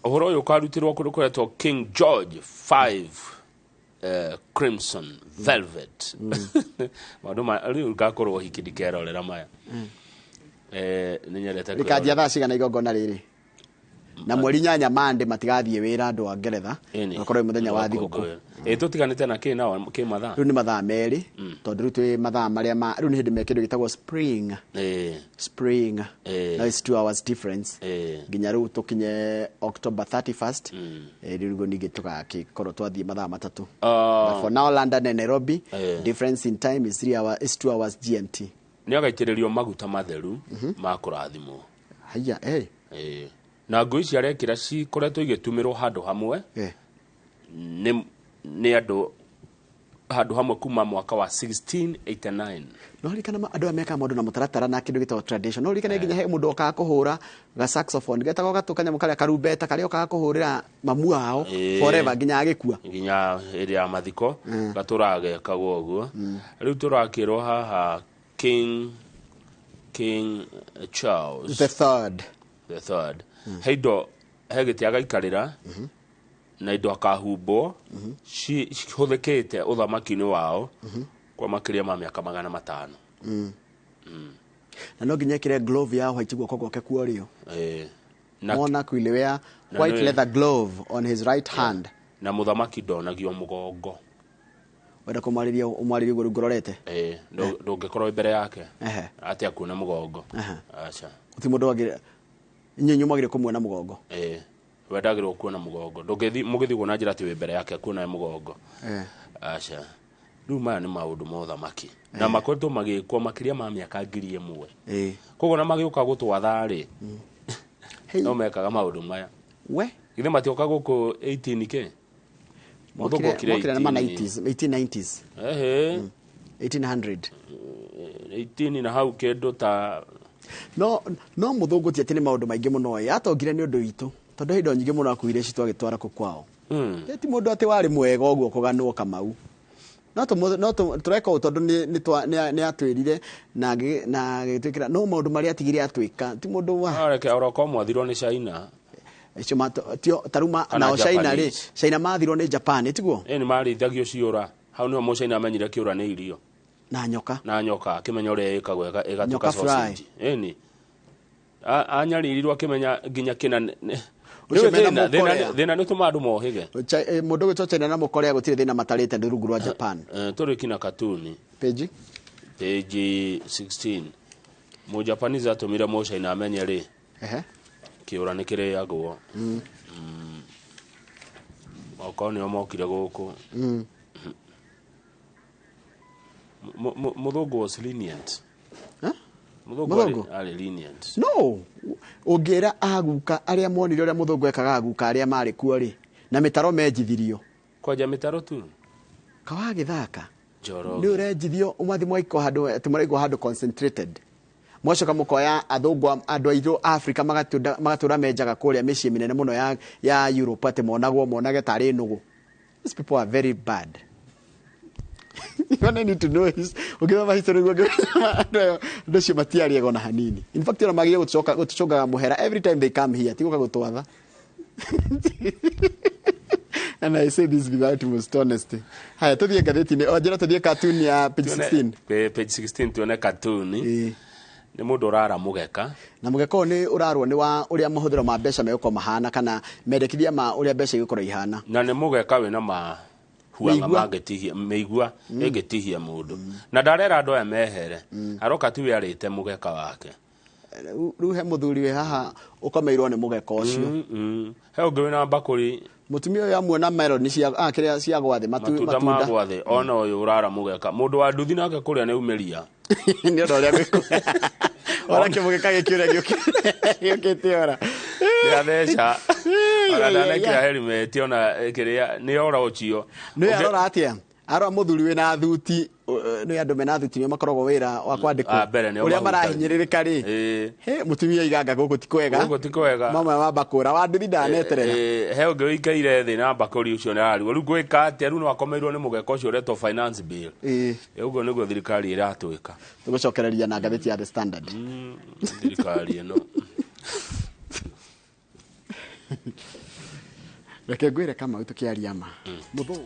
[SPEAKER 2] ũhoro ũyũ ũkarutirwo kũndũ kũretwo King George V Crimson Velvet maũndũ rĩu ngakorwo hiki ndikerorera maya nĩ nyendete
[SPEAKER 1] rĩkanjia thaa cigana igongona rĩrĩ na mweri nyanya mande matigathie wira andu a Ngeretha akorwo muthenya wa thiguku
[SPEAKER 2] tutiganite na ki mathaa
[SPEAKER 1] riu ni mathaa meri tondu riu twi mathaa maria riu ni hindi me kindu gitagwo spring now it's 2 hours difference nginya riu tukinye October 31st riu ningi tugakorwo twathie mathaa matatu for now London and Nairobi difference in time is 2 hours GMT
[SPEAKER 2] ni agaitiririo maguta matheru ma kurathimo
[SPEAKER 1] haya
[SPEAKER 2] na ngui cia rekira ci koretwo igitumirwo handu hamwe ni andu handu hamwe kuma mwaka wa 1689
[SPEAKER 1] no rikana andu ameka maundu na mutaratara na kindu gitwa tradition no rikana nginya he mundu okaga kuhura ga saxophone getagwo gatukanya mukaria karumbeta karia okaga kuhurira mamu ao forever nginya agikua
[SPEAKER 2] nginya area mathiko gaturage kagwo guo riu turakirwo haha King Charles
[SPEAKER 1] the third
[SPEAKER 2] heido hegiti agaikarira na indo akahumbo cihuthikite uthamaki-ini wao kwa makiria ma miaka 500
[SPEAKER 1] na no nginya kire glove ya white guoko gwake kuorio mona kuilewea white leather glove on his right hand
[SPEAKER 2] na muthamaki ndonagio mugongo
[SPEAKER 1] wenda kumwariria iguru ngororete
[SPEAKER 2] ndungikorwo mbere yake ati akuna mugongo acha
[SPEAKER 1] uti mundu agira inyenyu magire kumwona mugongo
[SPEAKER 2] wedagirwo kuona mugongo mugithi na njira ati mbere yake kuona mugongo acha riu maya ni maundu mothamaki na makoretwo magikwo makiria ma miaka 1000 koguo na magiuka gutwatha ri no mekaga maundu maya
[SPEAKER 1] we
[SPEAKER 2] ithe matioka guku 18k
[SPEAKER 1] mothogo kire 1890s 1800 18
[SPEAKER 2] na hau kendo ta
[SPEAKER 1] no muthungu ti atini maundu maingi muno yatongire ni undu witu tondu hindo nyingi muno akuire ci twagitwara ku kwao ti mundu ati wari mwega uguo kuganwo Kamau no tureka tondu ni atwirire na gitwikira no maundu mari atigire atwika ti mundu wa
[SPEAKER 2] areke oroko mwathirwo ni China
[SPEAKER 1] tio taruma na China ri China mathirwo ni Japan tiguo
[SPEAKER 2] ni mari thagio ciura hau ni mo China amenyire kiura ni irio
[SPEAKER 1] na nyoka
[SPEAKER 2] akimenya uria ikagwo igatuka sausage ni anyaririrwo akimenya nginya kina thina ni tumandu mohige
[SPEAKER 1] mundu gitwa China na mukorea gutire thina matarite ndurungu rwa Japan
[SPEAKER 2] turi kina katuni
[SPEAKER 1] page
[SPEAKER 2] 16 mu Japanese atumire mo China amenye ri kiura ni kireyagwo okoni omokire guku muthungu was lenient muthungu ari lenient
[SPEAKER 1] no ungira aguka aria monire uria muthungu ekaga aguka aria mari kuo ri na mitaro menjithirio
[SPEAKER 2] kwaja mitaro tu
[SPEAKER 1] kawa githaka
[SPEAKER 2] joro
[SPEAKER 1] ni urenjithio umathi mwaiko handu tumaraigwo handu concentrated mwacoka mukoya athungu andu airu Africa magatura menjaga kuria micii minene muno ya Europe ati monage tari nugu. These people are very bad. You need to know his ukiwa history ndo cio matiari ego na hanini. In fact ona magire gutucoga muhera every time they come here tiguka gutwatha. And I say this without most honesty. Haya tuthie gatheti-ini onjera tuthie cartoon ya page 16.
[SPEAKER 2] Page 16 tuone cartoon ni mundu urara mugeka
[SPEAKER 1] na mugeka ni urarwo ni wa uria mahuthiro ma mbeca meko mahana kana mendekithia ma uria mbeca igukora ihana
[SPEAKER 2] na ni mugeka wina ma huanga magetihia meigua egetihia mundu na ndarera andu aya mehere aroka tu yarite mugeka wake
[SPEAKER 1] ruhe muthuri we haha ukomeirwo ni mugeka ucio
[SPEAKER 2] he ungi wina bakuri
[SPEAKER 1] mutumia uyu amuona melon cia kiria cia gwathi
[SPEAKER 2] matunda ma gwathi ona uyu urara mugeka mundu wa nduthi nake kuria ni umeria
[SPEAKER 1] ni ndo ria giko ora kimugeka gikiura giukite ora
[SPEAKER 2] ya thesha ora ndana kira helmet ona kiria ni ora ochio
[SPEAKER 1] ni arora atia aro muthuri we na thuti ni andu mena thuti ni makoragwo wira wa kwandikwo uria marahinyiririka ri he mutumia iganga guku tikwega mama wa bakura wa nduthi ndaneterera
[SPEAKER 2] he ungi wikaire thi na bakuri ucio ni ari ru gwika atia ru no akomeirwo ni mugeka ucio reto finance bill uguo niguo thirikari iratwika
[SPEAKER 1] tugucokereria na ngatheti ya The Standard
[SPEAKER 2] thirikari eno
[SPEAKER 1] reke ngwire kama utukiaria ma muthu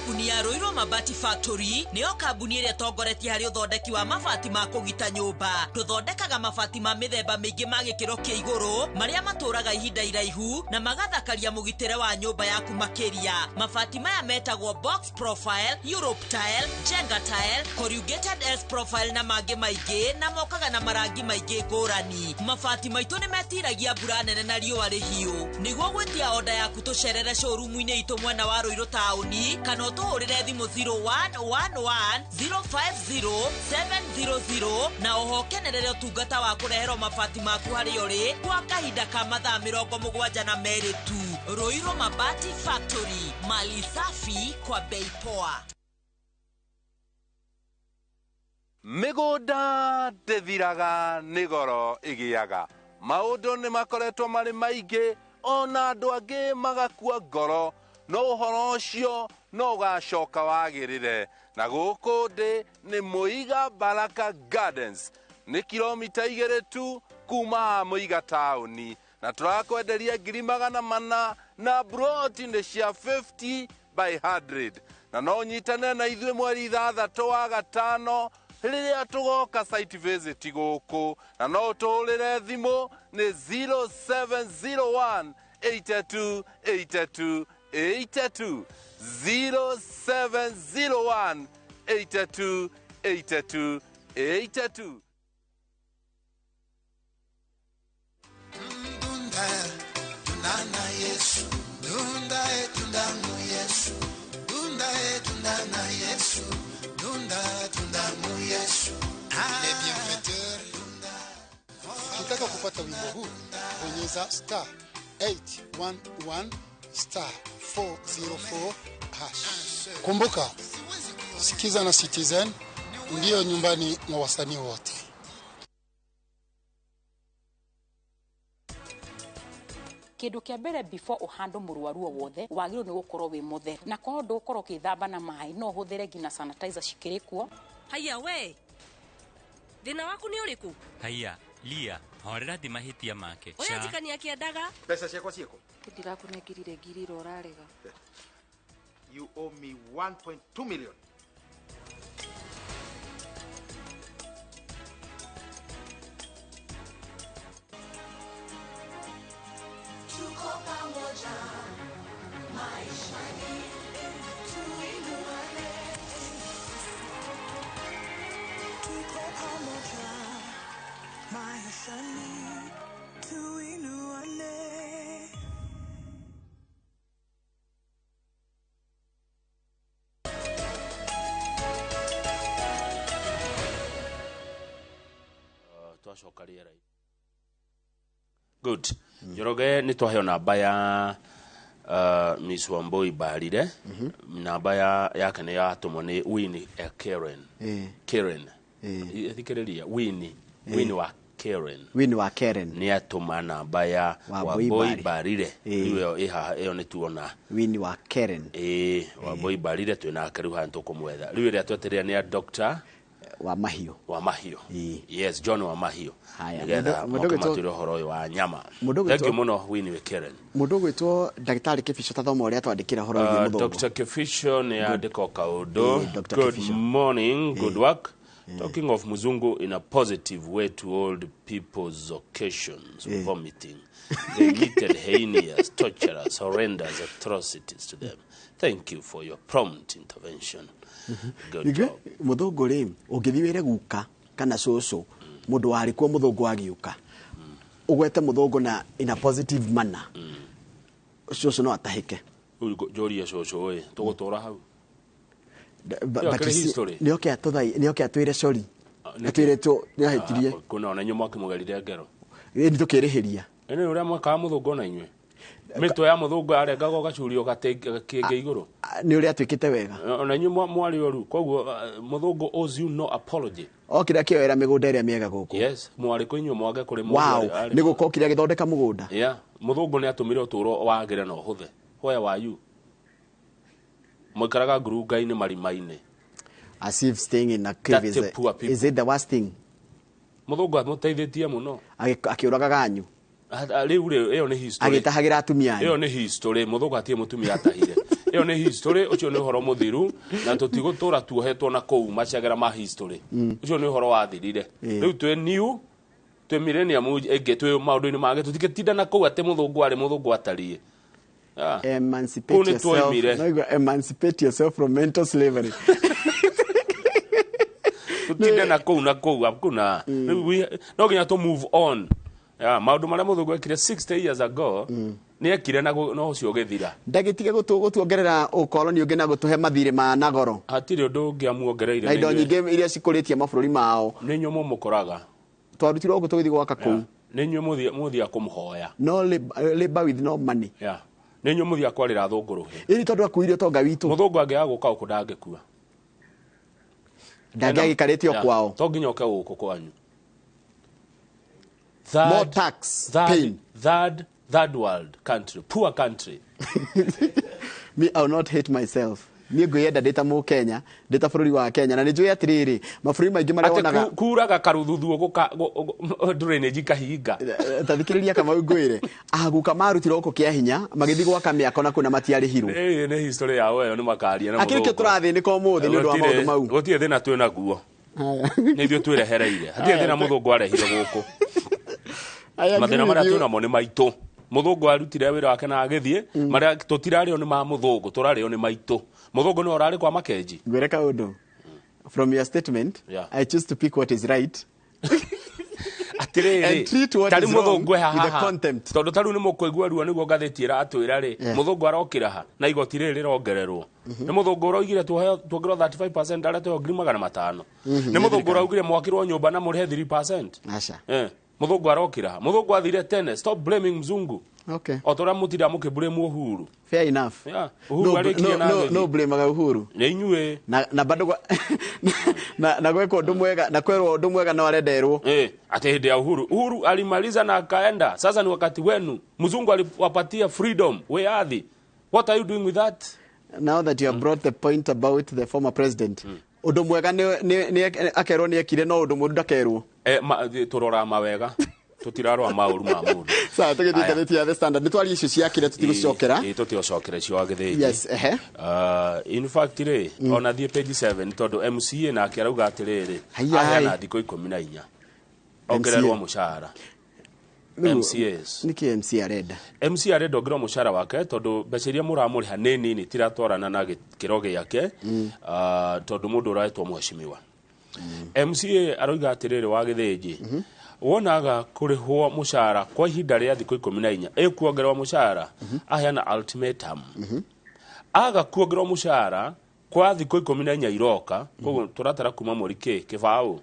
[SPEAKER 6] kambuni ya Roiro Mabati Factory nĩyo kambuni ĩrĩa tongoretie harĩ ũthondeki wa mabati ma kũgita nyũmba. Tũthondekaga mabati ma mĩthemba mĩingĩ ma gĩkĩro kĩa igũrũ marĩa matũraga ihinda iraihu na magathakaria mũgitĩre wa nyũmba yaku makĩria. Mabati maya metagwo box profile, Europe tile, Jenga tile, corrugated S profile na mangĩ maingĩ na mokaga na marangi maingĩ ngũrani. Mabati maitũ nĩ metiragia mbura nene na riũa rĩhiũ. Nĩguo gwĩtia oda yaku tũcerere showroom-inĩ itũ mwena wa Roiro taũni kana ũtũhũrĩre thimũ 0111050700 na oho kenerere ũtungata wa kũreherwo mabati maku harĩa ũrĩ kwa kahinda ka mathaa 72 tu. Roiro Mabati Factory, mali safi kwa bei poa.
[SPEAKER 7] Mĩgũnda ndĩthiraga nĩ goro ĩgĩaga. Maũndũ nĩ makoretwo marĩ maingĩ, ona andũ angĩ magakua ngoro, no ũhoro ũcio no ũgacoka wagĩrĩre. Na gũkũ ndĩ nĩ Muiga Baraka Gardens, nĩ kilomita 2 tu kuma Muiga taũni, na tũrakwenderia 400,000 na broti nĩ cia 50 by 100. Na no nyitane na ithuĩ mweri 6 wa gatano rĩrĩa tũgoka site visit gũkũ, na no tũhũrĩre thimũ nĩ 0701 82 82 82 0701 82 82 82.
[SPEAKER 8] Tunana Yesu, dunda tundamu Yesu, dunda tundana Yesu, dunda tundamu Yesu. Les bienfaiteurs.
[SPEAKER 24] Ukitaka kupata wimbo huu bonyeza star 811 star 404 hash. Kumbuka, sikiza na Citizen ndio nyumbani mwa wasanii wote.
[SPEAKER 25] Kindu kia mbere before uhando muruaru wothe wagiro ni gukorwo wi mutheru na ko ndu ukorwo kithamba na mai no huthire ngina sanitizer shikirikuo.
[SPEAKER 23] Haya we thina waku ni uriku?
[SPEAKER 26] Haya Lia horera thima hitia make
[SPEAKER 23] oya tikania kiendaga
[SPEAKER 13] pesa ciakwa cieko
[SPEAKER 25] ndirakunengirire ngiri ro rarega.
[SPEAKER 13] You owe me 1.2 million.
[SPEAKER 2] Good. Njoroge ni twaheo namba ya Miss Wambui Barire. Namba yake ni yatumwo ni Winnie Karen. Karen. Thikiriria Winnie wa Karen.
[SPEAKER 1] Winnie wa Karen.
[SPEAKER 2] Ni atuma namba ya Wambui Barire. Iyo iyo ni tuona.
[SPEAKER 1] Winnie wa Karen.
[SPEAKER 2] Wambui Barire twina akariu hantu kumwetha. Riu ria tweterea ni Dr.
[SPEAKER 1] wa mahio.
[SPEAKER 2] Yes, John wa mahio.
[SPEAKER 1] Haya.
[SPEAKER 2] Mudogo tu horo wa nyama. Thank you muno Winnie Karen.
[SPEAKER 1] Mudogo tu Daktari Kefisho tathomo ria twandikira horo wa mudogo.
[SPEAKER 2] Dr. Kefisho ni andiko kaudo. Good morning, good work. Talking of Muzungu in a positive way to old people's occasions, vomiting. They meted heinous, torturous, horrendous atrocities to them. Thank you for your prompt intervention. Good job.
[SPEAKER 1] Muthungu ri ungithiwire guka kana coco mundu wari kwa muthungu agiuka ugwete muthungu na in a positive manner coco no atahike
[SPEAKER 2] joria coco we tugutura hau
[SPEAKER 1] nioke atwire sorry atwire tu nihitirie
[SPEAKER 2] kuna ona nyuma kimugarire ngero
[SPEAKER 1] ni tukirihiria
[SPEAKER 2] ene uria mwaka muthungu na inywe mito ya muthungu arengaga gacurio gatenge iguru
[SPEAKER 1] ni uria atwikite wega
[SPEAKER 2] ona nyuma mwari oru koguo muthungu owes you no apology
[SPEAKER 1] okira kiwera migunda iria miega guku
[SPEAKER 2] yes mwari ko inywe mwage kuri
[SPEAKER 1] wow ni gukokira githondeka mugunda
[SPEAKER 2] yeah muthungu ni atumire uturo wagire no huthe where were you mwikaraga ngurunga-ini marima-ini
[SPEAKER 1] as if staying in a cave is it the worst thing
[SPEAKER 2] muthungu amuteithitie muno
[SPEAKER 1] akiuraga ganyu
[SPEAKER 2] riu iyo ni history
[SPEAKER 1] agitahagira atumia
[SPEAKER 2] iyo ni history muthungu atie mutumia atahire iyo ni history ucio ni horo muthiru na tutigotura tuohetwo na kou macagera ma history ucio ni horo wathirire riu twe new twe millennium ege twe maundu-ini mage tutigetinda na kou ate muthungu ari muthungu atarie
[SPEAKER 1] emancipate yourself from mental slavery.
[SPEAKER 2] Tutinde na kou hakuna no ginya to move on maundu maria muthungu ekire 60 years ago ni ekire na no ucio githira
[SPEAKER 1] ndagitige gutuongerera ukoloni ungi na gutuhe mathire ma nagoro
[SPEAKER 2] hatiri undu ungiamuongereire
[SPEAKER 1] na indo nyingi iria cikuritie mabũrũri mao
[SPEAKER 2] ni nyumu mukoraga
[SPEAKER 1] twarutirwo guo tugithi gwaka kou
[SPEAKER 2] ni nyumu muthia kumuhoya
[SPEAKER 1] no labor with no money
[SPEAKER 2] ni nyumu muthia kwarira thunguruhe
[SPEAKER 1] ili tondu akuirio tonga witu
[SPEAKER 2] muthungu angiaga guka uku ndangikua
[SPEAKER 1] ndangĩagĩkarĩtio kwao
[SPEAKER 2] to nginya ũke gũkũ kwanyu
[SPEAKER 1] more tax pain
[SPEAKER 2] third world country poor country
[SPEAKER 1] me I will not hate myself niĩ ngwĩenda ndĩta Mũkenya ndĩta bũrũri wa Kenya na nĩ njũĩ atĩrĩrĩ mabũrũri maingĩ marĩa wonaga
[SPEAKER 2] kuraga karũthuthu ndũrĩ kahinga
[SPEAKER 1] tathikĩrĩria Kamau ngwĩre aguka marutirwo gũkũ kĩa hinya magĩthiĩ gwaka mĩako na kuna matiarĩhirwo
[SPEAKER 2] nĩ history yao ĩyo nĩ makaria na
[SPEAKER 1] akĩrĩkio tũrathĩnĩka ũmũthĩ nĩ ũndũ wa maũndũ mau
[SPEAKER 2] gũtirĩ thĩna twĩ naguo nĩ ithuĩ twĩrehereire hatirĩ thĩna mũthũngũ arehire gũkũ mathĩna marĩa twĩ namo nĩ maitũ muthungu arutire wira wake na agithie maria tutirario ni ma muthungu turario ni maitũ muthungu ni orari kwa makenji
[SPEAKER 1] ngwere kaundu from your statement I choose to pick what is right
[SPEAKER 2] atiriri tari muthungu haha tondu taru ni mukwigua ruo niguo ngathĩti ĩratwĩra ri muthungu arokira ha na igoti rĩrĩ rĩrongererwo ni muthungu ũroigire tuongerwo 35% aria twongiri 500 ni muthungu ũraugire mwakirwo nyũmba na mũrĩhe 3%
[SPEAKER 1] aca
[SPEAKER 2] muthungu arokira muthungu athire tene stop blaming mzungu
[SPEAKER 1] okay
[SPEAKER 2] otora mutira mukiblame Uhuru
[SPEAKER 1] fair enough no blame aga Uhuru
[SPEAKER 2] ni inyue
[SPEAKER 1] na bado na gweko undu mwega na kwerwo undu mwega no arenderwo
[SPEAKER 2] ate hindi ya Uhuru alimaliza na akaenda sasa ni wakati wenu mzungu aliwapatia freedom we are what are you doing with that
[SPEAKER 1] now that you have brought the point about the former president undu mwega ni akerwo ni ekire no undu mundu ndakerwo
[SPEAKER 2] turora mawega tutirarwa mauru ma mundu
[SPEAKER 1] sawa tugithikanitie ya the standard nitwari icio ciakire tutigũcokera
[SPEAKER 2] tutigũcokera cio agithĩji
[SPEAKER 1] yes
[SPEAKER 2] in fact ri ona thie page 7 tondu MCA na akĩrauga atĩrĩrĩ ahena thikũ 14 ongererwo mũcara MCAs
[SPEAKER 1] niki MC arenda
[SPEAKER 2] ongererwo mũcara wake tondu mbeca iria mũramũrĩha nĩ nini tiratwarana na gĩkĩro gĩake tondu mũndũ ũraĩtwo mheshimiwa MCA aroiga atĩrĩrĩ wa gĩthĩji wonaga kurihwo mushara kwa ihinda rĩa thikũ 14 ekuongererwo mushara aheana ultimatum aga kuongererwo mushara kwa thikũ 14 iroka koguo turatara kuma mweri kibao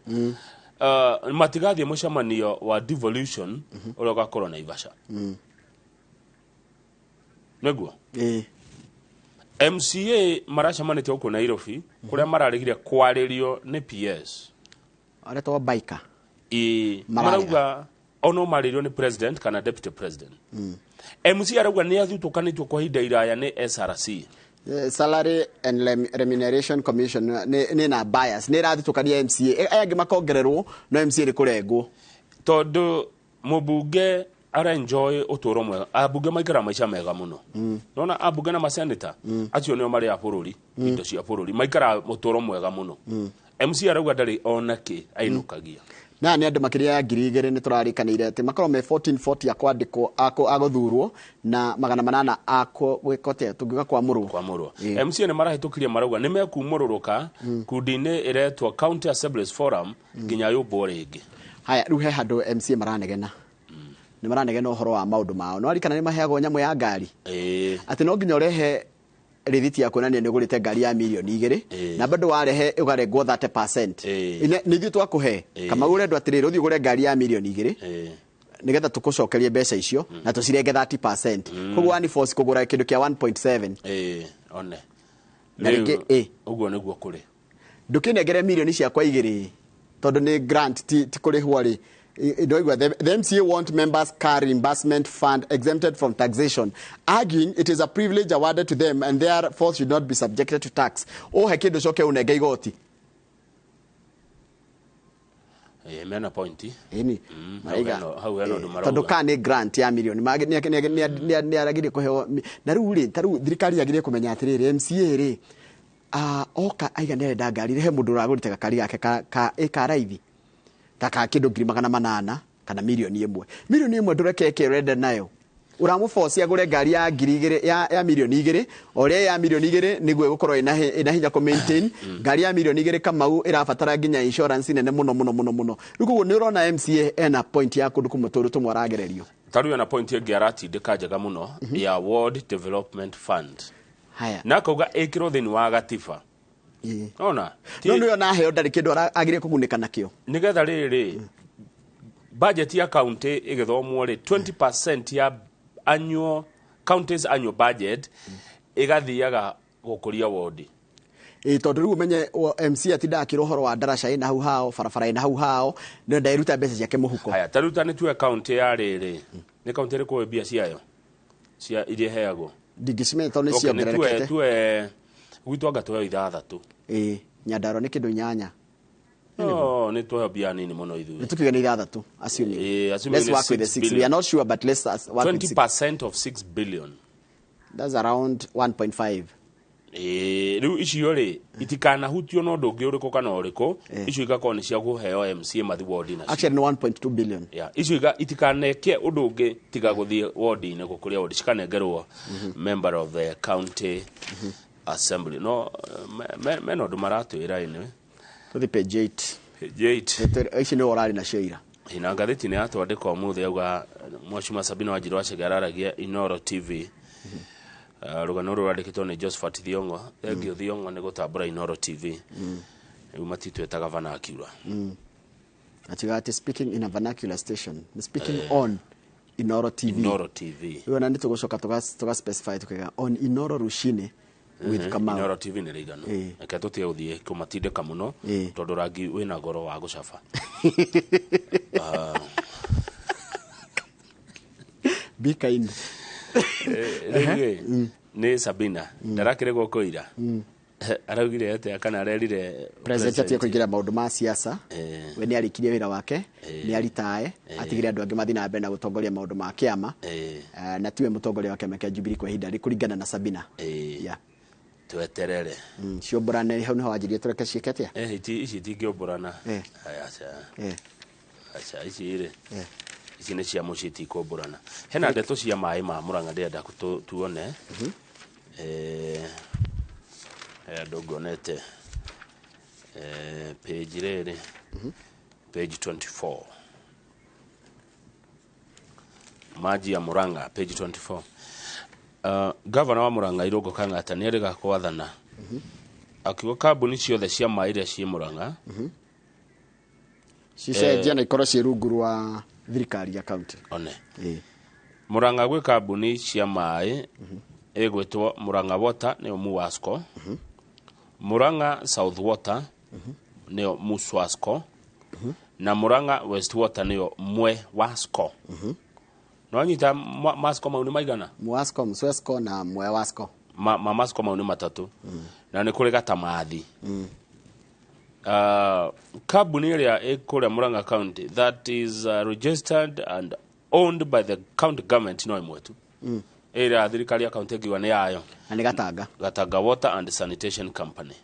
[SPEAKER 2] matigathie mucemanio wa devolution ũrĩa ũgakorwo na Naivasha neguo MCA maracemanĩtie gũkũ Nairobi kũrĩa mararĩgire kwarĩrio nĩ PS
[SPEAKER 1] aretwo biker
[SPEAKER 2] marauga ono maririo ni president kana deputy president MC arauga ni athutukanitwo kwa hinda iraya ni SRC
[SPEAKER 1] Salary and Remuneration Commission ni na bias ni rathutukania MCA ayage makongererwo no MCA ri kurengwo
[SPEAKER 2] tondu mubunge ara enjoy uturo mwega abunge maikara maisha mega muno nona abunge na maseneta acio nio mari a bururi indo cia bururi maikara uturo mwega muno MC arauga ndari onake ainukagia
[SPEAKER 1] na ni andu makiria ya 2,000 ni turarikanire ati makorwo me 1440 akwandikwo agothurwo na 800 akwo gwikote tungiga kwa murwo
[SPEAKER 2] MC ni marahitukirie marauga ni mekumũrũrũka kundini iretwo County Assemblies Forum nginya yũmbwo ringi
[SPEAKER 1] haya riu he handu MC maranegena ni maranegena uhoro wa maundu mao no arikana ni maheagwo nyamu ya ngari ati no nginya urehe rithiti ya kuonania ni gurite ngari ya milioni 2 na bado warehe ugarengwo 30% ni thitu akuhe kama urendwa atiriri uthi ugure ngari ya milioni 2 nigetha tukucokerie mbeca icio na tucirenge 30% koguo ani force kugura kindu kia 1.7
[SPEAKER 2] one
[SPEAKER 1] uguo
[SPEAKER 2] niguo kuri
[SPEAKER 1] ndukinengere milioni ciakwa 2 tondu ni grant ti kurihwo ri the MCA want members car reimbursement fund exempted from taxation, arguing it is a privilege awarded to them and therefore should not be subjected to tax. O hekindo shoke unege igoti.
[SPEAKER 2] mena point
[SPEAKER 1] ini
[SPEAKER 2] maiga hau heno ndumara
[SPEAKER 1] tondu kana grant ya milioni ni aragire kuheo na riu ri taru thirikari yagire kumenya atiriri MCA ri oka aiga ne ndangari he mundu uragurite gakari yake ka raithi ta ka kindu 800,000 kana milioni 1 milioni 1 ndureke renda nayo uramuforce agure ngari ya 2 ya milioni 2 ore ya milioni 2 niguo gukorwo ina hinya ku maintain ngari ya milioni 2 Kamau irabatara nginya insurance nene muno rikugo ni urona MCA ena point ya kundu kumuturu tumwaragererio
[SPEAKER 2] taru na point ya garati ndikajaga muno ya World Development Fund
[SPEAKER 1] haya
[SPEAKER 2] na kauga ekiro thini wa gatiba ona
[SPEAKER 1] no yona heo ndari kindu agire kugunika nakio
[SPEAKER 2] nigetha riri budget ya county igithomwo ri 20% ya county's annual budget igathiaga gukuria ward
[SPEAKER 1] tondu riu menye MC atinda akirohoro wa darasha ina hau hao barabara ina hau hao no ndairuta mbeca ciake muhuko
[SPEAKER 2] haya taruta ni tuwe county ya riri ni county ri kwa bia ciayo cia irie heago
[SPEAKER 1] digismento ni cia ngerekete
[SPEAKER 2] tuwe gwitwanga tuwe 3
[SPEAKER 1] Nyandaro ni kindu 8
[SPEAKER 2] ni tuwe bia nini muno ithu
[SPEAKER 1] nitukiga ni 3 assuming let's work with the 6 we are not sure but let's work
[SPEAKER 2] 20% of 6 billion
[SPEAKER 1] that's around 1.5
[SPEAKER 2] riu icio ri itikana hutio no ndungi uriko kana uriko icio igakona ni cia guheo MCA mathi ward na
[SPEAKER 1] actually no 1.2 billion
[SPEAKER 2] icio itikaneke undu ungi tiga guthie ward ine gukuria ward cikanengerwo member of the county assembly no meno ndumaratwira ine
[SPEAKER 1] tuthi page 8 ici ni orari na sheira
[SPEAKER 2] ina ngatheti ni atwandika umuthi auga Mwashuma Sabina Wanjiru acigaragia Inoro TV rugano rurandikitwo ni Josephat Thiongo thengio Thiongo ni gutambura Inoro TV matitwetaga vernacular
[SPEAKER 1] atigati speaking in a vernacular station speaking on Inoro TV wona ndi tugucoka tuga specify tukiga on Inoro Rushine with Kamau
[SPEAKER 2] Inoro TV ni rigano aka tutie uthie kumatindika muno tondu rangi wina goro wa gucaba
[SPEAKER 1] be kind
[SPEAKER 2] ni Sabina ndarakire gukoira araugire ate kana arerire
[SPEAKER 1] president atie kuingira maundu ma siasa we ni arikirie wira wake ni aritae atigire andu angi mathina mbere na gutongoria maundu ma kiama na tiwe mutongoria wake meke Jubilee kwa ihinda rikuringana na Sabina
[SPEAKER 2] tweterere
[SPEAKER 1] ciomborane hau niho wanjirie tureke ciiketia
[SPEAKER 2] ici tingioborana acha ici ire ici ni cia muciti kuborana hena ndeto cia mai ma Murang'a ndenda tuone dogonete page rere page 24 maji ya Murang'a page 24 governor wa Murang'a Irungu Kang'ata ni ariga kwathana akiuga kambuni ciothe cia mai iria ci Murang'a
[SPEAKER 1] cicenjia na ikoro ci rungu rwa thirikari ya county
[SPEAKER 2] one Murang'a gwe kambuni cia mai egwetwo Murang'a Water ni Muwasco Murang'a South Water ni Muswasco na Murang'a West Water ni Mwe Wasco no nyita Masco mauni maigana
[SPEAKER 1] Muwasco Muswasco na Mwe Wasco
[SPEAKER 2] Masco mauni matatu na ni kuri Gatamathi kambuni ria ikuria Murang'a County that is registered and owned by the county government no imwetu area thirikari ya county giwa ni yayo
[SPEAKER 1] ani Gatanga
[SPEAKER 2] Water and Sanitation Company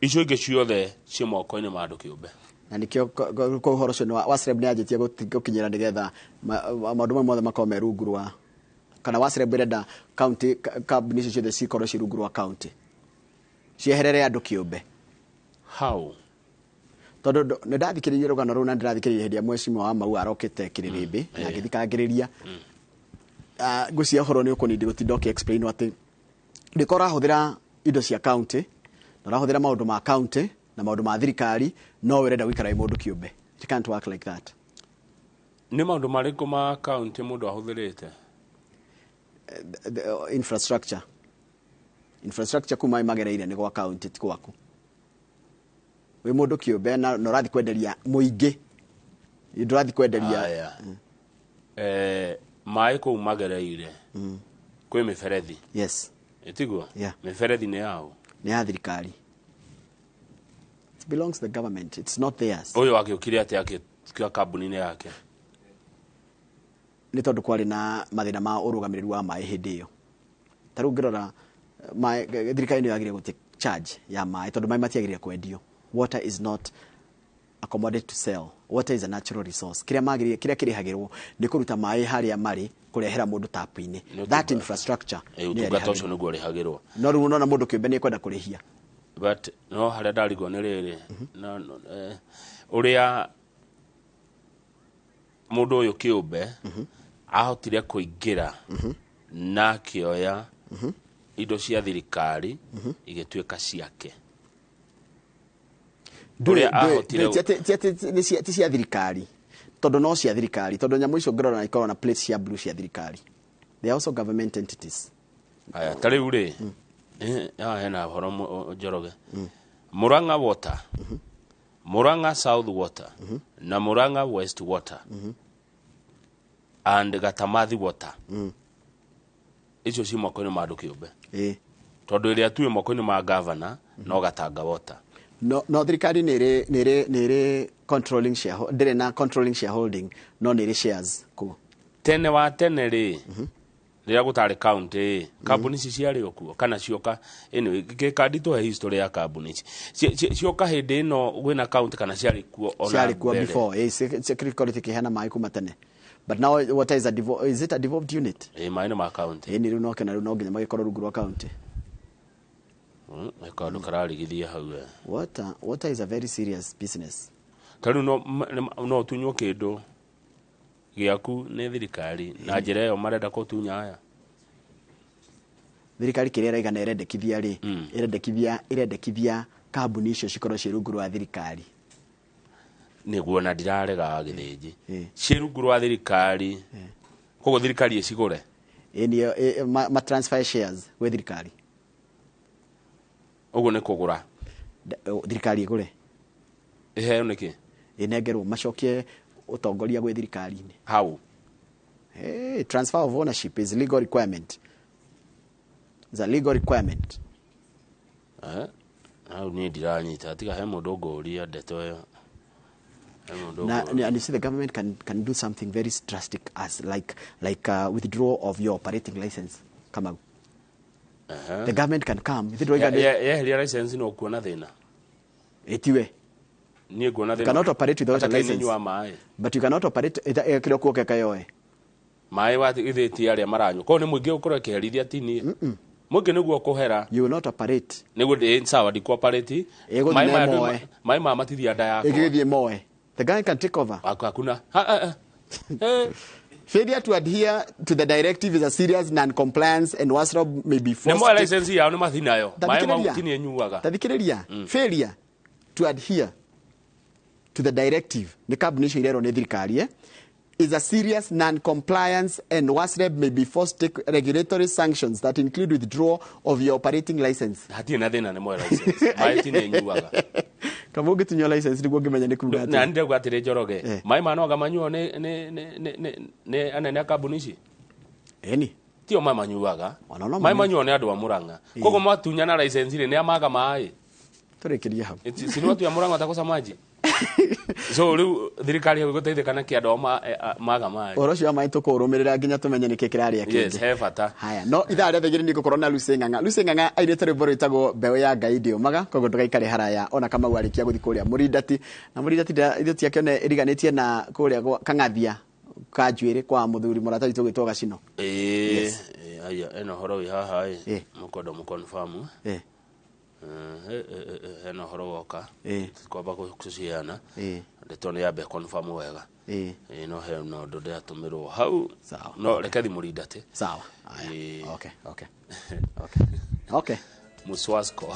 [SPEAKER 2] icio ingi ciothe ci moko-ini ma andu kiumbe
[SPEAKER 1] na nikio ko horo cio wasreb ni ajitie gukinyira nigetha maundu mothe makome rungu rwa kana wasreb irenda county kambuni icio ciothe cikorwo ci rungu rwa county cieherere andu kiumbe
[SPEAKER 2] how
[SPEAKER 1] tondu ne ndathikiririe rugano ru na ndirathikiririe hindi ya mwecimu wa Mau arokite Kiririmbi na ngithikangiriria gucia horo ni ukunindi gutinda explain ati ndikora huthira indo cia county na huthira maundu ma county na maundu ma thirikari no wirenda gwikara mundu kiumbe it can't work like that
[SPEAKER 2] ni maundu mariku ma county mundu ahuthirite
[SPEAKER 1] infrastructure kuma imagereire ni gwa county ti gwaku we mundu kiumbe na norathi kwenderia muingi ndurathi kwenderia
[SPEAKER 2] mai ko magereire kwe miferethi
[SPEAKER 1] yes
[SPEAKER 2] etigo miferethi ni yao
[SPEAKER 1] ni ya thirikari belongs to the government. It's not theirs.
[SPEAKER 2] Oyo akiukire ati akiwa kambuni yake.
[SPEAKER 1] Nĩ tondũ kwarĩ na mathĩna ma ũrũgamĩrĩri wa maĩ hĩndĩ ĩyo. Ta rĩu ngĩrora thirikari nĩ yagĩrĩire gũte charge ya maĩ tondũ maĩ matiagĩrĩire kwendio. Water is not a commodity to sell. Water is a natural resource. Kĩrĩa kĩrĩhagĩrwo nĩ kũruta maĩ harĩa marĩ kũrehera mũndũ tapu-inĩ. That infrastructure.
[SPEAKER 2] Ũtungata ũcio nĩguo ũrĩhagĩrwo.
[SPEAKER 1] No rĩu unaona mũndũ kĩũmbe nĩ kwenda kũrĩhia.
[SPEAKER 2] But no harĩa ndarigwo nĩ rĩrĩ. Ũrĩa mũndũ ũyũ kĩũmbe ahotire kũingĩra na kĩoya indo cia thirikari igĩtuĩka ciake.
[SPEAKER 1] Ti cia thirikari tondũ no cia thirikari tondũ nyamũ icio ngĩrora ikorwo na plates cia blue cia thirikari. They are also government entities.
[SPEAKER 2] Aya ta rĩu rĩ hena horo Njoroge. Murang'a Water, Murang'a South Water na Murang'a West Water and Gatamathi Water. Icio ci moko-inĩ ma andũ kĩũmbe. Tondũ ĩrĩa tuĩ moko-inĩ ma governor no Gatanga Water.
[SPEAKER 1] No thirikari nĩrĩ controlling shareholding, ndĩrĩ na controlling shareholding no nĩrĩ shares ku.
[SPEAKER 2] Tene wa tene rĩ rĩrĩa gũtarĩ county kambuni ici ciarĩ okuo kana cioka anyway gĩkandi tũhe history ya kambuni ici cioka hĩndĩ ĩno gwĩna county kana ciarĩ kuo ona
[SPEAKER 1] before security kĩheana maĩ kuma tene. But now what is is it a devolved unit?
[SPEAKER 2] Maĩ nĩ ma county.
[SPEAKER 1] Nĩ rĩu no kana rĩu no nginya magĩkorwo rungu rwa county.
[SPEAKER 2] Kandu kararigithia hau.
[SPEAKER 1] Water is a very serious business.
[SPEAKER 2] Tariu no tunywo kĩndũ gĩaku nĩ thirikari na njĩra ĩyo marenda kũtunya haya.
[SPEAKER 1] Thirikari kĩrĩa ĩraigana ĩrendekithia rĩ ĩrendekithia kambuni icio cikorwo ciĩ rungu rwa thirikari.
[SPEAKER 2] Nĩguo na ndirarega gĩthĩnji ciĩ rungu rwa thirikari koguo thirikari ĩcigũre
[SPEAKER 1] ma transfer shares gwĩ thirikari.
[SPEAKER 2] Ũguo nĩ kũgũra
[SPEAKER 1] thirikari ĩgũre
[SPEAKER 2] ĩheo nĩkĩ
[SPEAKER 1] ĩnengerwo macokie utongoria gwĩ thirikari-inĩ.
[SPEAKER 2] How?
[SPEAKER 1] Transfer of ownership is legal requirement. It's a legal requirement.
[SPEAKER 2] How ni ndiranyita tiga he mũndũ ngũria ndeto ĩyo.
[SPEAKER 1] And you see the government can do something very drastic as like withdrawal of your operating license. Come out. The government can come.
[SPEAKER 2] Yeah, license no kuona thina.
[SPEAKER 1] Etiwe.
[SPEAKER 2] You
[SPEAKER 1] cannot operate without a license. But you cannot operate kile kuoke kayoe.
[SPEAKER 2] Mai wa itheti aria maranyu. Ko ni muingi ukora kiherithia tini. Muingi niguo kuhera.
[SPEAKER 1] You will not operate.
[SPEAKER 2] Niguo sawa di cooperate. Mai ma matithia nda yako.
[SPEAKER 1] Igithie moe. The guy can take over.
[SPEAKER 2] Hakuna.
[SPEAKER 1] Failure to adhere to the directive is a serious non-compliance and WASROB may be forced.
[SPEAKER 2] Nemo license ya ni mathinayo. Mai ma mutini enyuaga.
[SPEAKER 1] Tadikiriria. Failure to adhere to the directive the cabinet irero ne thirikari is a serious non-compliance and WASREB may be forced to take regulatory sanctions that include withdrawal of your operating license.
[SPEAKER 2] Hati na thina nemo license. Mai tini enyuaga.
[SPEAKER 1] Kama ungetunywa license niguo ngimenya ni kuga ati.
[SPEAKER 2] Na ndio gwatire Njoroge. Mai mano gamanyuo ne anene kambuni ici.
[SPEAKER 1] Eni.
[SPEAKER 2] Tio mai manyuaga. Mai manyuo ne andu a Murang'a. Kogo matunya na license ile ne amaga mai.
[SPEAKER 1] Turekeria hau.
[SPEAKER 2] Si watu ya Murang'a watakosa maji. So riu thirikari gũteithĩkana kĩandũ maga mai.
[SPEAKER 1] Oro cio mai tũkũrũmĩrĩra nginya tũmenye nĩkĩ kĩrarĩa kĩngĩ.
[SPEAKER 2] Yes, he bata.
[SPEAKER 1] Haya, no ithaa rĩa thegere nĩ gũkorwo na Lucy Ng'ang'a. Lucy Ng'ang'a airĩte rwĩmbo rwĩtagwo mbeũ ya Ngai ndĩũmaga, koguo ndũgaikare haraya ona Kamau arĩkia gũthiĩ kũrĩa Mũrindati. Na Mũrindati ithoti yake one ĩriganĩtie na kũrĩa Kang'athia ka njuĩrĩ kwa mũthuri mũrata witũ gwĩtwo Gacino.
[SPEAKER 2] Aya eno horo wi haha mũkondo mũconfirm. Hena horo woka kwamba kuciana ndeto nĩ yambe confirm wega no he no ndo ndatũmĩrwo hau no reke thi Mũrindati
[SPEAKER 1] sawa okay
[SPEAKER 2] Muswasko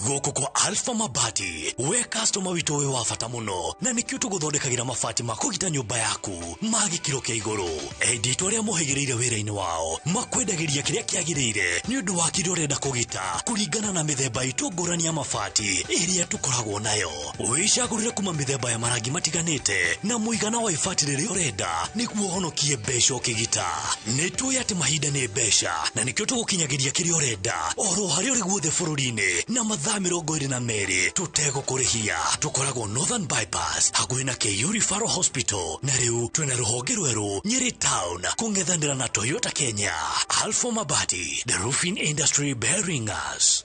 [SPEAKER 9] goko kwa Alpha Mabati we customer wito we wafata muno na nikio tuguthondekagira mabati makugita nyumba yaku magi kiro kia iguru edito ria muhigireire wira-ini wao makwendagiria kiria kiagirire ni undu wa kiria urenda kugita kuringana na mithemba itu ngurani ya mabati iria tukoragwo nayo wicagurire kuma mithemba ya marangi matiganite na muigana wa ibati riria urenda niguo honokie mbeca ukigita nitui ati mahinda ni mbeca na nikio tugukinyagiria kiria urenda oro hari uri guothe bururi-ini na mathaa 22 tutegukũrĩhia tukoragwo Northern Bypass hakuhĩ na KU Referral Hospital na riu twina ruhonge rweru Nyeri Town kung'ethanĩra na Toyota Kenya. Alpha Mabati, the roofing industry bearing us.